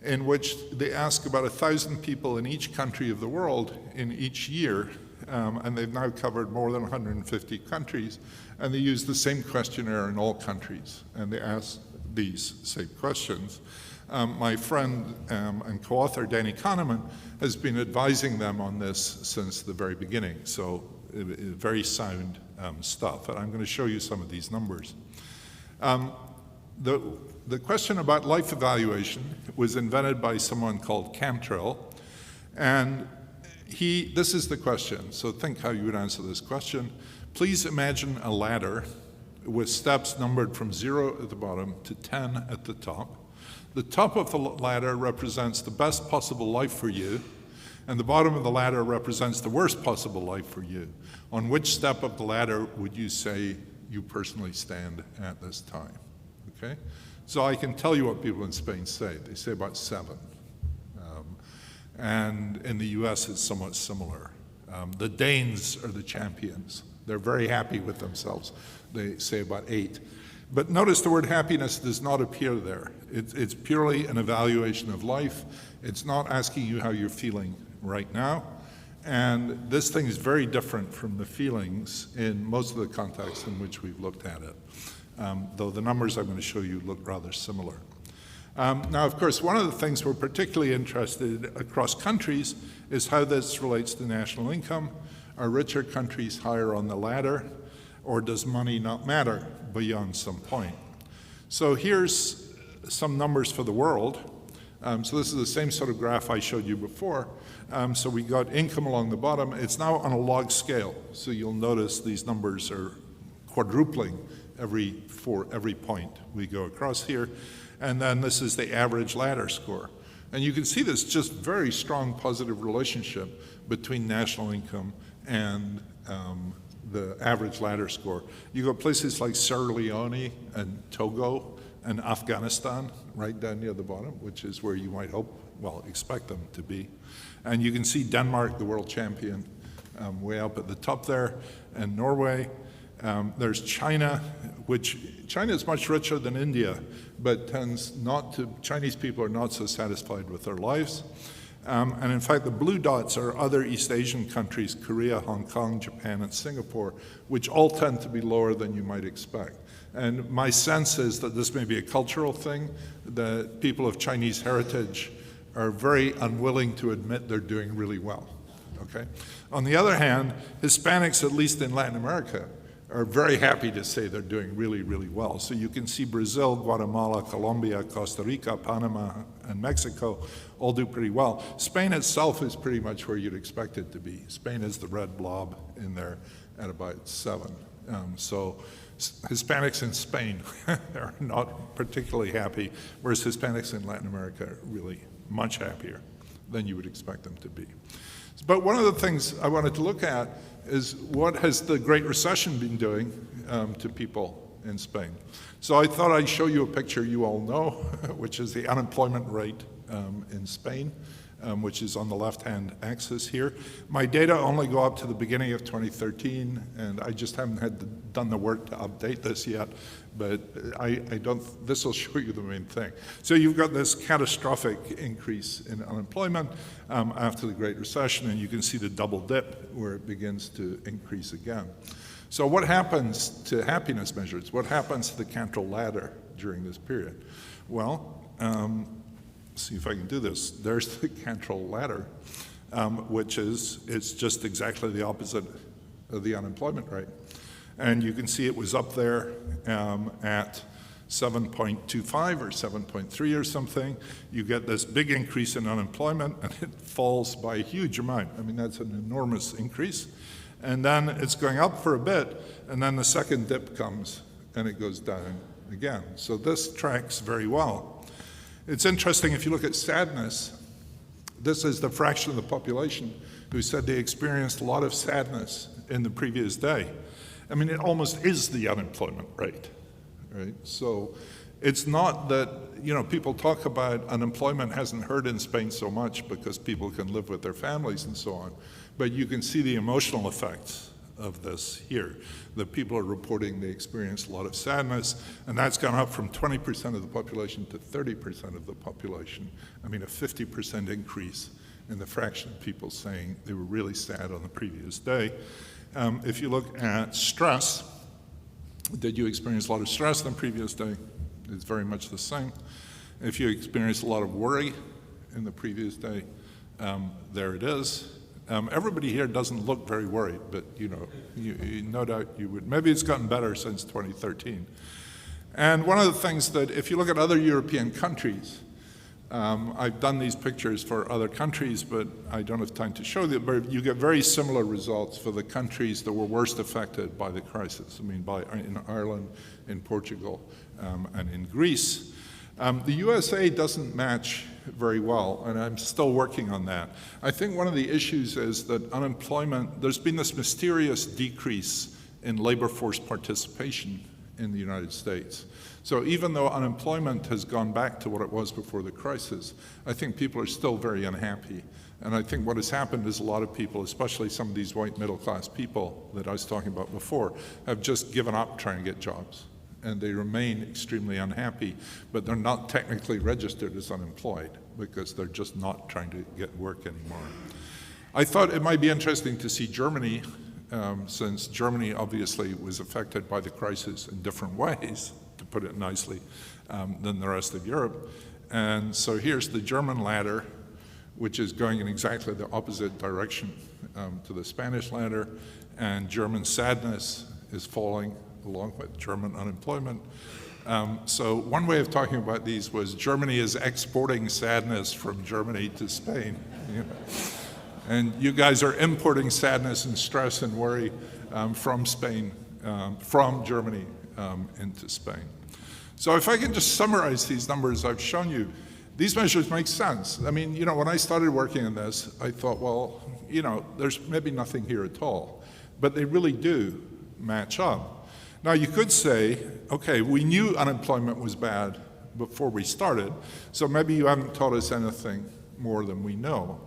in which they ask about 1,000 people in each country of the world in each year, and they've now covered more than 150 countries, and they use the same questionnaire in all countries, and they ask these same questions. My friend and co-author Danny Kahneman has been advising them on this since the very beginning, so very sound stuff, and I'm going to show you some of these numbers. The question about life evaluation was invented by someone called Cantrell, and this is the question, so think how you would answer this question. Please imagine a ladder with steps numbered from 0 at the bottom to 10 at the top. The top of the ladder represents the best possible life for you, and the bottom of the ladder represents the worst possible life for you. On which step of the ladder would you say you personally stand at this time? Okay? So I can tell you what people in Spain say. They say about 7. And in the US, it's somewhat similar. The Danes are the champions. They're very happy with themselves. They say about 8. But notice the word happiness does not appear there. It's purely an evaluation of life. It's not asking you how you're feeling right now. And this thing is very different from the feelings in most of the contexts in which we've looked at it. Though the numbers I'm going to show you look rather similar. Now, of course, one of the things we're particularly interested in across countries is how this relates to national income. Are richer countries higher on the ladder, or does money not matter beyond some point? So here's some numbers for the world. So this is the same sort of graph I showed you before. So we got income along the bottom. It's now on a log scale. So you'll notice these numbers are quadrupling for every point we go across here. And then this is the average ladder score. And you can see this just very strong positive relationship between national income and the average ladder score. You go places like Sierra Leone and Togo and Afghanistan, right down near the bottom, which is where you might hope, well, expect them to be. And you can see Denmark, the world champion, way up at the top there, and Norway. There's China, which China is much richer than India, but tends not to, Chinese people are not so satisfied with their lives. And in fact, the blue dots are other East Asian countries, Korea, Hong Kong, Japan, and Singapore, which all tend to be lower than you might expect. And my sense is that this may be a cultural thing, that people of Chinese heritage are very unwilling to admit they're doing really well, okay? On the other hand, Hispanics, at least in Latin America, are very happy to say they're doing really, really well. So you can see Brazil, Guatemala, Colombia, Costa Rica, Panama, and Mexico all do pretty well. Spain itself is pretty much where you'd expect it to be. Spain is the red blob in there at about 7. So Hispanics in Spain are not particularly happy, whereas Hispanics in Latin America are really much happier than you would expect them to be. But one of the things I wanted to look at is what has the Great Recession been doing to people in Spain. So I thought I'd show you a picture you all know, which is the unemployment rate in Spain, which is on the left-hand axis here. My data only go up to the beginning of 2013, and I just haven't done the work to update this yet, but this will show you the main thing. So you've got this catastrophic increase in unemployment after the Great Recession, and you can see the double dip where it begins to increase again. So what happens to happiness measures? What happens to the Cantrell ladder during this period? Well, see if I can do this. There's the Cantrell ladder, which is, it's just exactly the opposite of the unemployment rate. And you can see it was up there at 7.25 or 7.3 or something. You get this big increase in unemployment, and it falls by a huge amount. I mean, that's an enormous increase. And then it's going up for a bit, and then the second dip comes, and it goes down again. So this tracks very well. It's interesting, if you look at sadness, this is the fraction of the population who said they experienced a lot of sadness in the previous day. I mean, it almost is the unemployment rate, right? So it's not that, you know, people talk about unemployment hasn't hurt in Spain so much because people can live with their families and so on, but you can see the emotional effects of this here, that people are reporting they experience a lot of sadness, and that's gone up from 20% of the population to 30% of the population. I mean, a 50% increase in the fraction of people saying they were really sad on the previous day. If you look at stress, did you experience a lot of stress on the previous day? It's very much the same. If you experience a lot of worry in the previous day, there it is. Everybody here doesn't look very worried, but you know, no doubt you would. Maybe it's gotten better since 2013. And one of the things that, if you look at other European countries, I've done these pictures for other countries, but I don't have time to show them, but you get very similar results for the countries that were worst affected by the crisis. I mean, in Ireland, in Portugal, and in Greece. The USA doesn't match very well, and I'm still working on that. I think one of the issues is that unemployment, there's been this mysterious decrease in labor force participation in the United States. So even though unemployment has gone back to what it was before the crisis, I think people are still very unhappy. And I think what has happened is a lot of people, especially some of these white middle-class people that I was talking about before, have just given up trying to get jobs. And they remain extremely unhappy, but they're not technically registered as unemployed because they're just not trying to get work anymore. I thought it might be interesting to see Germany, since Germany obviously was affected by the crisis in different ways, to put it nicely, than the rest of Europe. And so here's the German ladder, which is going in exactly the opposite direction to the Spanish ladder, and German sadness is falling along with German unemployment. So one way of talking about these was Germany is exporting sadness from Germany to Spain. You know? And you guys are importing sadness and stress and worry from Spain, from Germany into Spain. So if I can just summarize these numbers I've shown you, these measures make sense. I mean, you know, when I started working on this, I thought, well, you know, there's maybe nothing here at all. But they really do match up. Now, you could say, okay, we knew unemployment was bad before we started, so maybe you haven't taught us anything more than we know.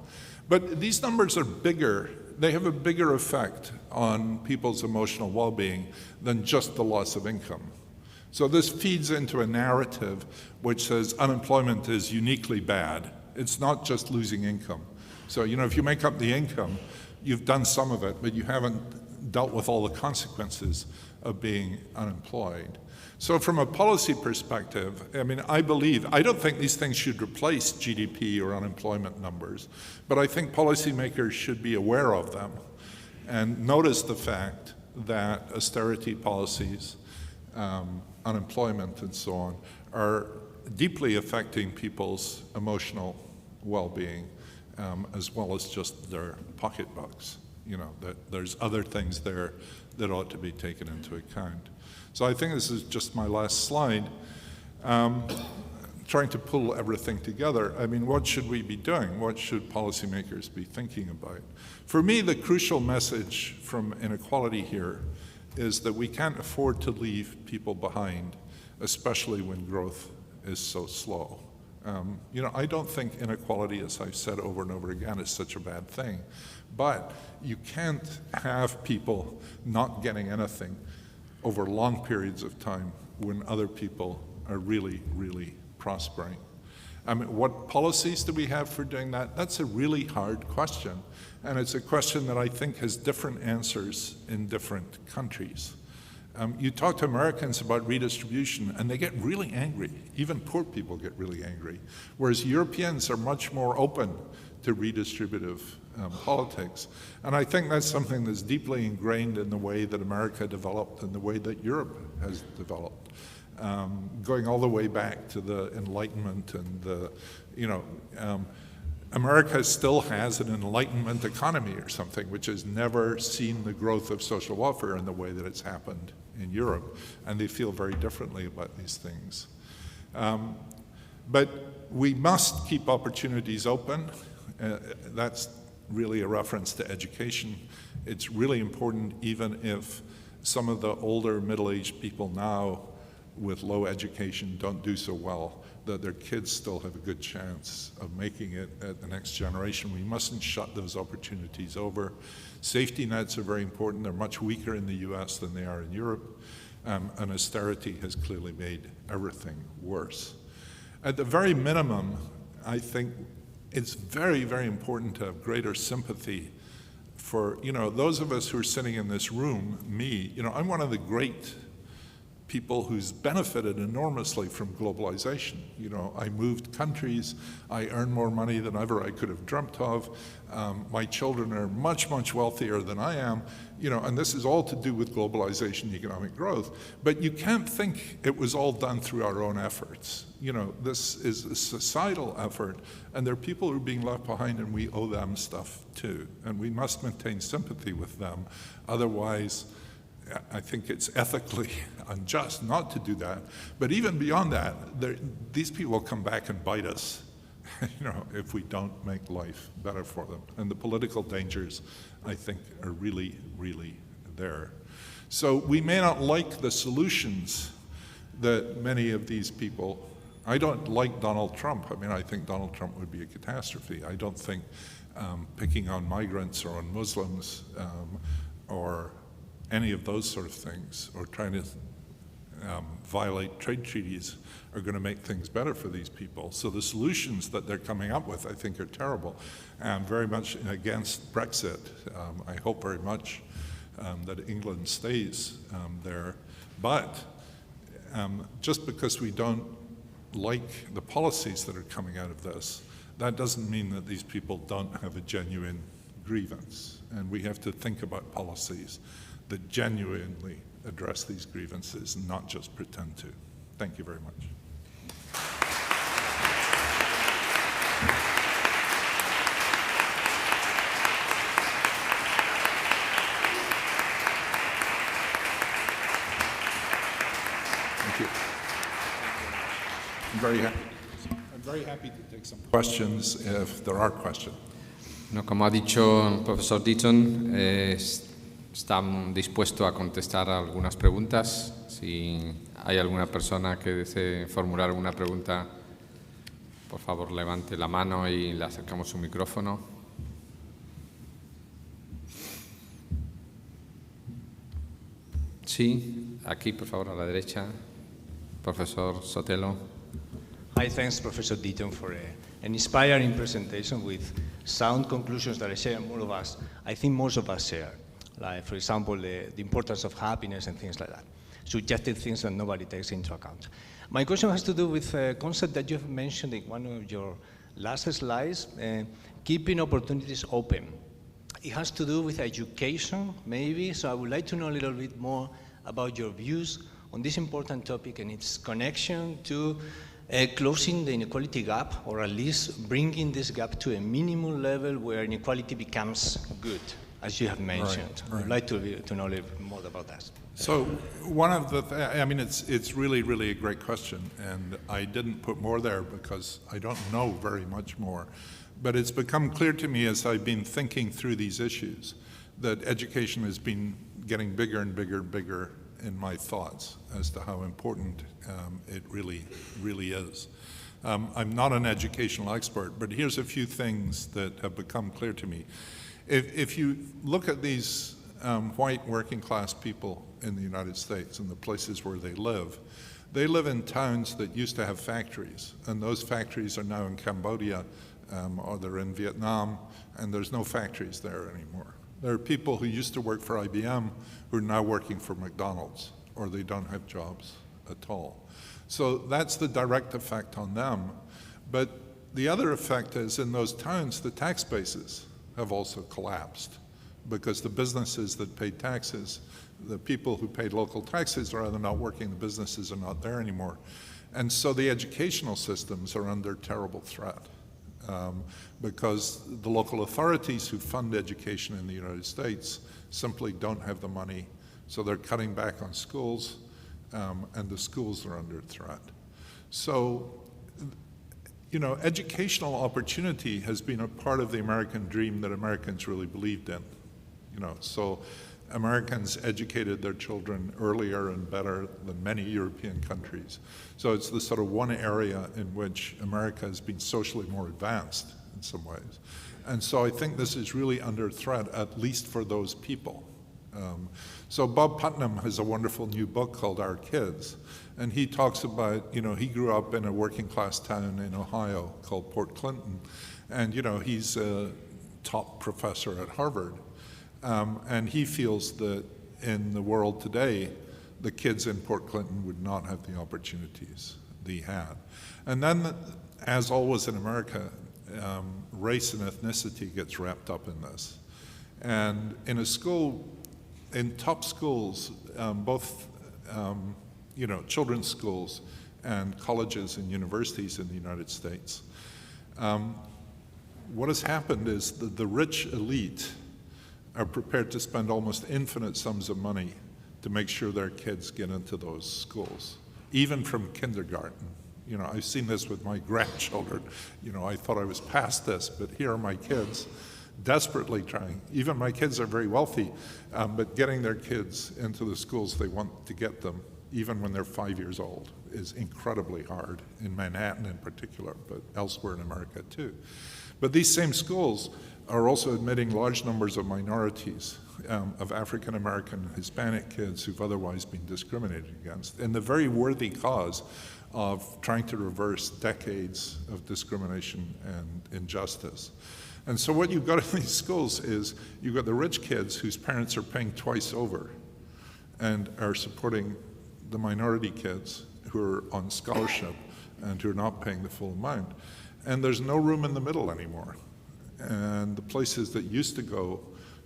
But these numbers are bigger. They have a bigger effect on people's emotional well-being than just the loss of income. So this feeds into a narrative which says unemployment is uniquely bad. It's not just losing income. So, you know, if you make up the income, you've done some of it, but you haven't dealt with all the consequences of being unemployed. So from a policy perspective, I mean, I don't think these things should replace GDP or unemployment numbers, but I think policymakers should be aware of them and notice the fact that austerity policies, unemployment and so on, are deeply affecting people's emotional well-being, as well as just their pocketbooks. You know, that there's other things there that ought to be taken into account. So I think this is just my last slide, trying to pull everything together. I mean, what should we be doing? What should policymakers be thinking about? For me, the crucial message from Inequality here is that we can't afford to leave people behind, especially when growth is so slow. You know, I don't think inequality, as I've said over and over again, is such a bad thing. But you can't have people not getting anything over long periods of time when other people are really, really prospering. I mean, what policies do we have for doing that? That's a really hard question. And it's a question that I think has different answers in different countries. You talk to Americans about redistribution and they get really angry. Even poor people get really angry. Whereas Europeans are much more open to redistributive politics. And I think that's something that's deeply ingrained in the way that America developed and the way that Europe has developed. Going all the way back to the Enlightenment and the, you know, America still has an Enlightenment economy or something which has never seen the growth of social welfare in the way that it's happened in Europe, and they feel very differently about these things. But we must keep opportunities open. That's really a reference to education. It's really important even if some of the older middle-aged people now with low education don't do so well, that their kids still have a good chance of making it at the next generation. We mustn't shut those opportunities over. Safety nets are very important. They're much weaker in the US than they are in Europe, and austerity has clearly made everything worse. At the very minimum, I think it's very, very important to have greater sympathy for, you know, those of us who are sitting in this room, me, you know, I'm one of the great people who's benefited enormously from globalization. You know, I moved countries, I earn more money than ever I could have dreamt of. My children are much, much wealthier than I am, you know, and this is all to do with globalization, economic growth. But you can't think it was all done through our own efforts. You know, this is a societal effort, and there are people who are being left behind, and we owe them stuff too. And we must maintain sympathy with them. Otherwise, I think it's ethically unjust not to do that. But even beyond that, these people will come back and bite us, you know, if we don't make life better for them. And the political dangers, I think, are really, really there. So we may not like the solutions that many of these people, I don't like Donald Trump. I mean, I think Donald Trump would be a catastrophe. I don't think picking on migrants or on Muslims or any of those sort of things, or trying to violate trade treaties, are going to make things better for these people. So the solutions that they're coming up with, I think, are terrible. I'm very much against Brexit. I hope very much that England stays there. But just because we don't like the policies that are coming out of this, that doesn't mean that these people don't have a genuine grievance. And we have to think about policies that genuinely address these grievances and not just pretend to. Thank you very much. Thank you. I'm very happy to take some questions if there are questions. No, como ha dicho el profesor Deaton, está dispuesto a contestar a algunas preguntas. Si hay alguna persona que desee formular alguna pregunta, por favor levante la mano y le acercamos su micrófono. Sí, aquí por favor a la derecha, profesor Sotelo. Hi, thanks Professor Deaton for an inspiring presentation with sound conclusions that I share I think most of us share. Like, for example, the importance of happiness and things like that. Suggested things that nobody takes into account. My question has to do with a concept that you've mentioned in one of your last slides, keeping opportunities open. It has to do with education, maybe, so I would like to know a little bit more about your views on this important topic and its connection to closing the inequality gap, or at least bringing this gap to a minimum level where inequality becomes good, as you have mentioned. Right. I'd like to know a little bit more about that. So one of the, I mean, it's really, really a great question, and I didn't put more there because I don't know very much more. But it's become clear to me as I've been thinking through these issues that education has been getting bigger and bigger and bigger in my thoughts as to how important it really is. I'm not an educational expert, but here's a few things that have become clear to me. If you look at these white working class people in the United States and the places where they live in towns that used to have factories, and those factories are now in Cambodia or they're in Vietnam, and there's no factories there anymore. There are people who used to work for IBM who are now working for McDonald's, or they don't have jobs at all. So that's the direct effect on them. But the other effect is in those towns, the tax bases have also collapsed because the businesses that paid taxes, the people who paid local taxes are either not working, the businesses are not there anymore. And so the educational systems are under terrible threat. Because the local authorities who fund education in the United States simply don't have the money, so they're cutting back on schools, and the schools are under threat. So, you know, educational opportunity has been a part of the American dream that Americans really believed in. You know, so Americans educated their children earlier and better than many European countries. So it's the sort of one area in which America has been socially more advanced in some ways. And so I think this is really under threat, at least for those people. So Bob Putnam has a wonderful new book called Our Kids, and he talks about, you know, he grew up in a working class town in Ohio called Port Clinton, and, you know, he's a top professor at Harvard. And he feels that in the world today, the kids in Port Clinton would not have the opportunities they had. And then, as always in America, race and ethnicity gets wrapped up in this. And in a school, in top schools, both you know, children's schools and colleges and universities in the United States, what has happened is that the rich elite are prepared to spend almost infinite sums of money to make sure their kids get into those schools, even from kindergarten. You know, I've seen this with my grandchildren. You know, I thought I was past this, but here are my kids desperately trying. Even my kids are very wealthy, but getting their kids into the schools they want to get them, even when they're 5 years old, is incredibly hard, in Manhattan in particular, but elsewhere in America too. But these same schools are also admitting large numbers of minorities, of African American, Hispanic kids who've otherwise been discriminated against, in the very worthy cause of trying to reverse decades of discrimination and injustice. And so what you've got in these schools is you've got the rich kids whose parents are paying twice over and are supporting the minority kids who are on scholarship and who are not paying the full amount. And there's no room in the middle anymore. And the places that used to go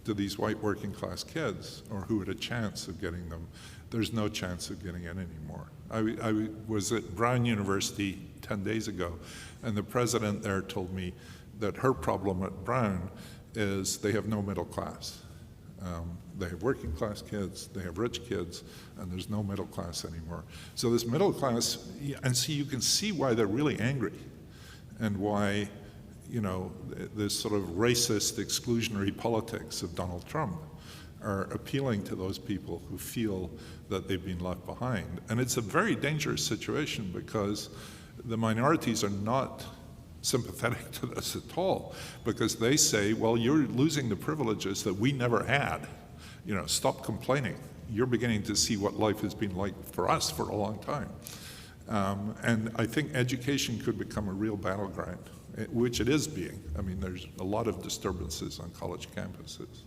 to these white working class kids, or who had a chance of getting them. There's no chance of getting in anymore. I was at Brown University 10 days ago, and the president there told me that her problem at Brown is they have no middle class. They have working class kids, they have rich kids, and there's no middle class anymore. So this middle class, and see, you can see why they're really angry, and why, you know, this sort of racist, exclusionary politics of Donald Trump are appealing to those people who feel that they've been left behind. And it's a very dangerous situation because the minorities are not sympathetic to this at all, because they say, well, you're losing the privileges that we never had. You know, stop complaining. You're beginning to see what life has been like for us for a long time. And I think education could become a real battleground, which it is being. I mean, there's a lot of disturbances on college campuses.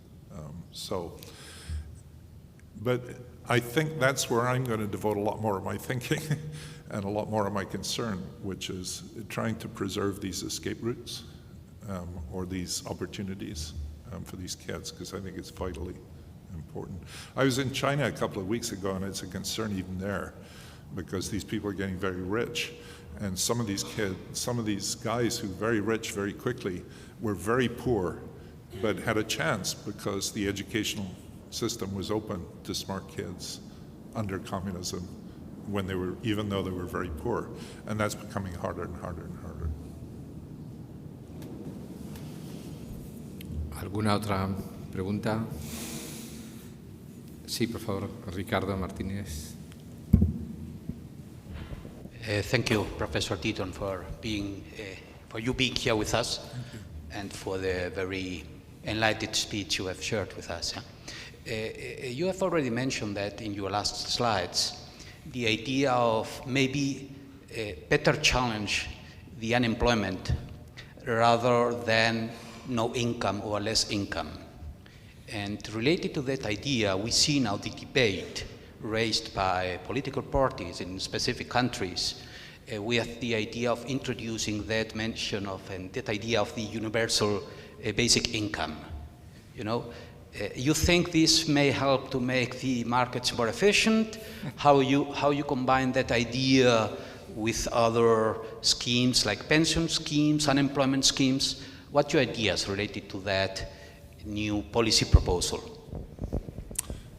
But I think that's where I'm going to devote a lot more of my thinking and a lot more of my concern, which is trying to preserve these escape routes or these opportunities for these kids, because I think it's vitally important. I was in China a couple of weeks ago, and it's a concern even there, because these people are getting very rich. And some of these kids, some of these guys who are very rich very quickly were very poor, but had a chance because the educational system was open to smart kids under communism when they were, even though they were very poor. And that's becoming harder and harder and harder. ¿Alguna otra pregunta? Sí, por favor, Ricardo Martínez. Thank you, Professor Deaton, for you being here with us, and for the very enlightened speech you have shared with us. You have already mentioned that in your last slides, the idea of maybe better challenge the unemployment rather than no income or less income. And related to that idea, we see now the debate raised by political parties in specific countries with the idea of introducing that mention of and that idea of the universal basic income. You know, you think this may help to make the markets more efficient? How you combine that idea with other schemes like pension schemes, unemployment schemes? What's your ideas related to that new policy proposal?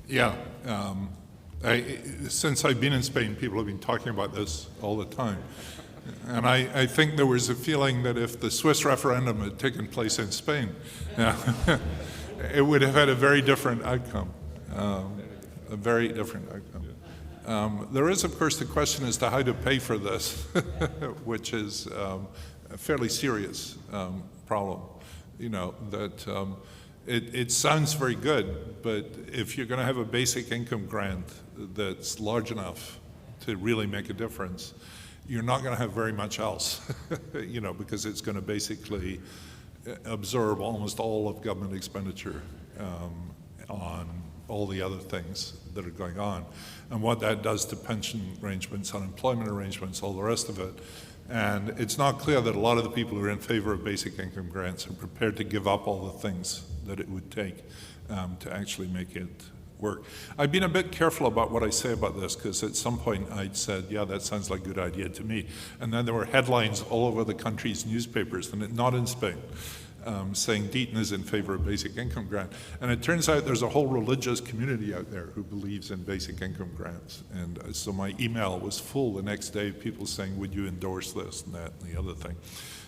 Yeah. Since I've been in Spain, people have been talking about this all the time. And I think there was a feeling that if the Swiss referendum had taken place in Spain, it would have had a very different outcome, a very different outcome. There is, of course, the question as to how to pay for this, which is a fairly serious problem. You know, that it sounds very good, but if you're going to have a basic income grant that's large enough to really make a difference, you're not going to have very much else, you know, because it's going to basically absorb almost all of government expenditure on all the other things that are going on. And what that does to pension arrangements, unemployment arrangements, all the rest of it. And it's not clear that a lot of the people who are in favor of basic income grants are prepared to give up all the things that it would take to actually make it work. I've been a bit careful about what I say about this, because at some point I'd said, yeah, that sounds like a good idea to me. And then there were headlines all over the country's newspapers, and not in Spain, saying Deaton is in favor of basic income grant. And it turns out there's a whole religious community out there who believes in basic income grants. And so my email was full the next day of people saying, would you endorse this and that and the other thing?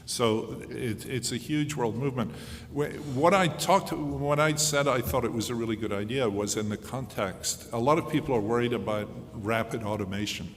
So it's a huge world movement. What I'd said I thought it was a really good idea was in the context. A lot of people are worried about rapid automation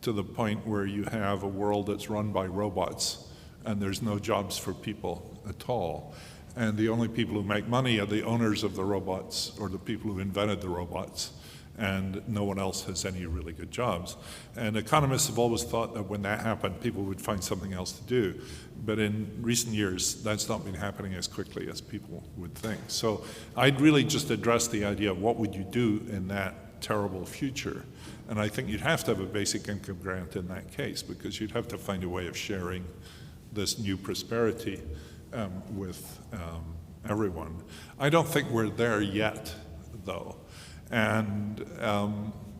to the point where you have a world that's run by robots and there's no jobs for people at all. And the only people who make money are the owners of the robots or the people who invented the robots. And no one else has any really good jobs. And economists have always thought that when that happened, people would find something else to do. But in recent years, that's not been happening as quickly as people would think. So I'd really just address the idea of what would you do in that terrible future. And I think you'd have to have a basic income grant in that case, because you'd have to find a way of sharing this new prosperity with everyone. I don't think we're there yet, though. And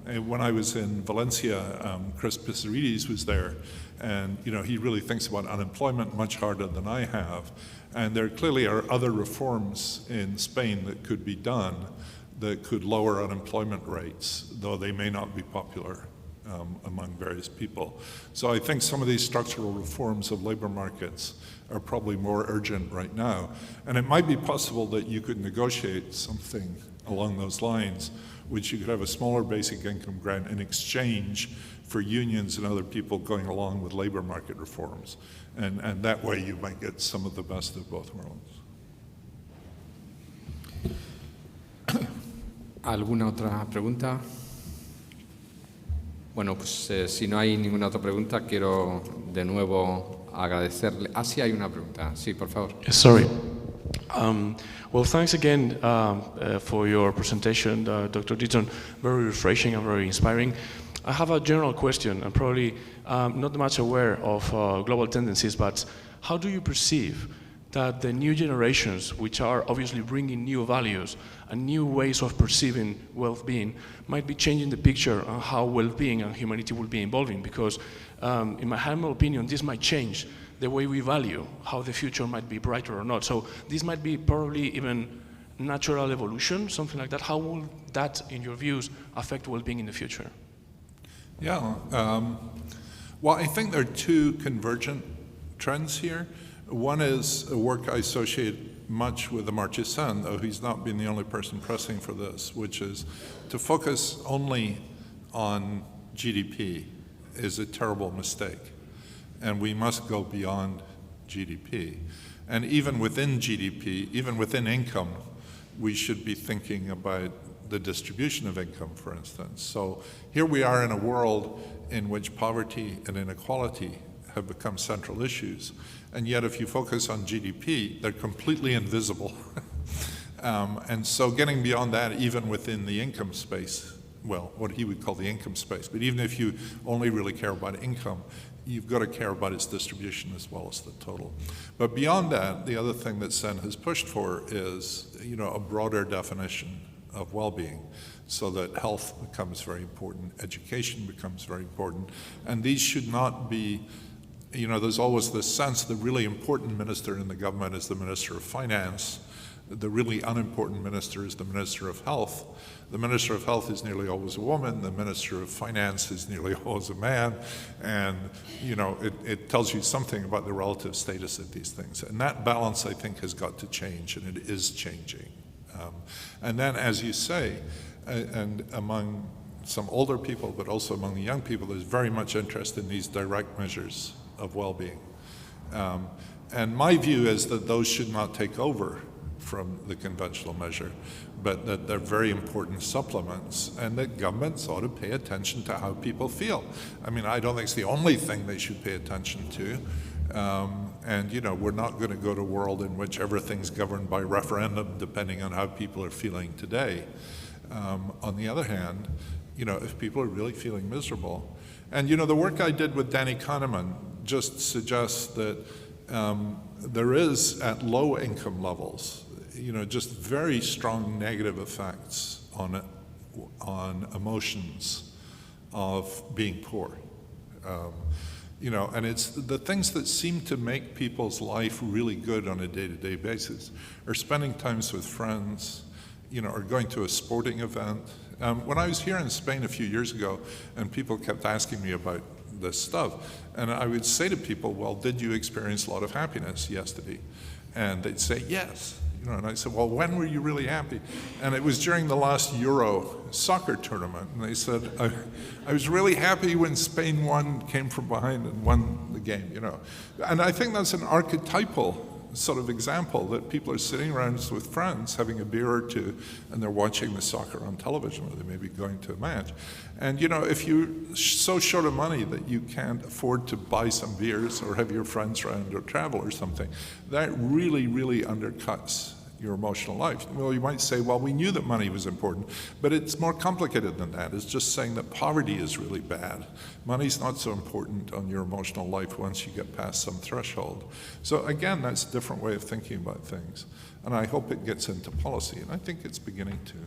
when I was in Valencia, Chris Pissarides was there, and he really thinks about unemployment much harder than I have. And there clearly are other reforms in Spain that could be done that could lower unemployment rates, though they may not be popular among various people. So I think some of these structural reforms of labor markets are probably more urgent right now. And it might be possible that you could negotiate something along those lines, which you could have a smaller basic income grant in exchange for unions and other people going along with labor market reforms. And that way you might get some of the best of both worlds. ¿Alguna otra pregunta? Bueno, pues si no hay ninguna otra pregunta, quiero de nuevo agradecerle. Ah, sí hay una pregunta. Sí, por favor. Sorry. Well, thanks again for your presentation, Dr. Deaton. Very refreshing and very inspiring. I have a general question, and probably not much aware of global tendencies, but how do you perceive that the new generations, which are obviously bringing new values and new ways of perceiving well-being, might be changing the picture on how well-being and humanity will be evolving? Because in my humble opinion, this might change the way we value how the future might be brighter or not. So this might be probably even natural evolution, something like that. How will that, in your views, affect well-being in the future? Yeah, well, I think there are two convergent trends here. One is a work I associate much with Amartya Sen, though he's not been the only person pressing for this, which is to focus only on GDP is a terrible mistake. And we must go beyond GDP. And even within GDP, even within income, we should be thinking about the distribution of income, for instance. So here we are in a world in which poverty and inequality have become central issues. And yet if you focus on GDP, they're completely invisible. And so getting beyond that, even within the income space, well, what he would call the income space, but even if you only really care about income, you've got to care about its distribution as well as the total. But beyond that, the other thing that Sen has pushed for is, a broader definition of well-being, so that health becomes very important, education becomes very important, and these should not be, there's always this sense the really important minister in the government is the Minister of Finance, the really unimportant minister is the Minister of Health. The Minister of Health is nearly always a woman, the Minister of Finance is nearly always a man, and it tells you something about the relative status of these things. And that balance, I think, has got to change, and it is changing. And then, as you say, and among some older people, but also among the young people, there's very much interest in these direct measures of well-being. And my view is that those should not take over from the conventional measure, but that they're very important supplements, and that governments ought to pay attention to how people feel. I mean, I don't think it's the only thing they should pay attention to. And we're not going to go to a world in which everything's governed by referendum depending on how people are feeling today. On the other hand, if people are really feeling miserable, and the work I did with Danny Kahneman just suggests that there is at low income levels, just very strong negative effects on emotions of being poor. And it's the things that seem to make people's life really good on a day-to-day basis, or spending times with friends, or going to a sporting event. When I was here in Spain a few years ago, and people kept asking me about this stuff, and I would say to people, well, did you experience a lot of happiness yesterday? And they'd say, yes. And I said, well, when were you really happy? And it was during the last Euro soccer tournament. And they said, I was really happy when Spain came from behind and won the game, And I think that's an archetypal sort of example, that people are sitting around with friends having a beer or two, and they're watching the soccer on television, or they may be going to a match. And if you're so short of money that you can't afford to buy some beers or have your friends around or travel or something, that really, really undercuts your emotional life. Well, you might say, well, we knew that money was important, but it's more complicated than that. It's just saying that poverty is really bad. Money's not so important on your emotional life once you get past some threshold. So again, that's a different way of thinking about things. And I hope it gets into policy, and I think it's beginning to.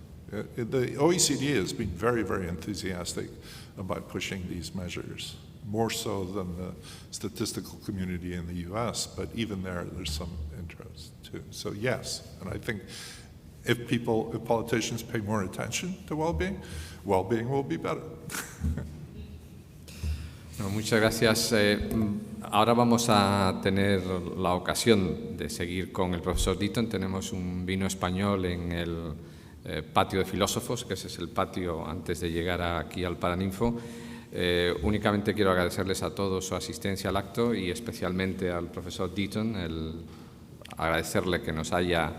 The OECD has been very, very enthusiastic about pushing these measures, more so than the statistical community in the US, but even there's some interest too. So yes, and I think if politicians pay more attention to well-being, well-being will be better. No, muchas gracias. Ahora vamos a tener la ocasión de seguir con el profesor Deaton. Tenemos un vino español en el patio de filósofos, que ese es el patio antes de llegar aquí al Paraninfo. Únicamente quiero agradecerles a todos su asistencia al acto y especialmente al profesor Deaton, agradecerle que nos haya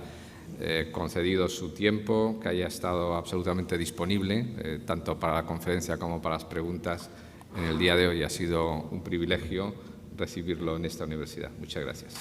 concedido su tiempo, que haya estado absolutamente disponible, tanto para la conferencia como para las preguntas en el día de hoy. Ha sido un privilegio recibirlo en esta universidad. Muchas gracias.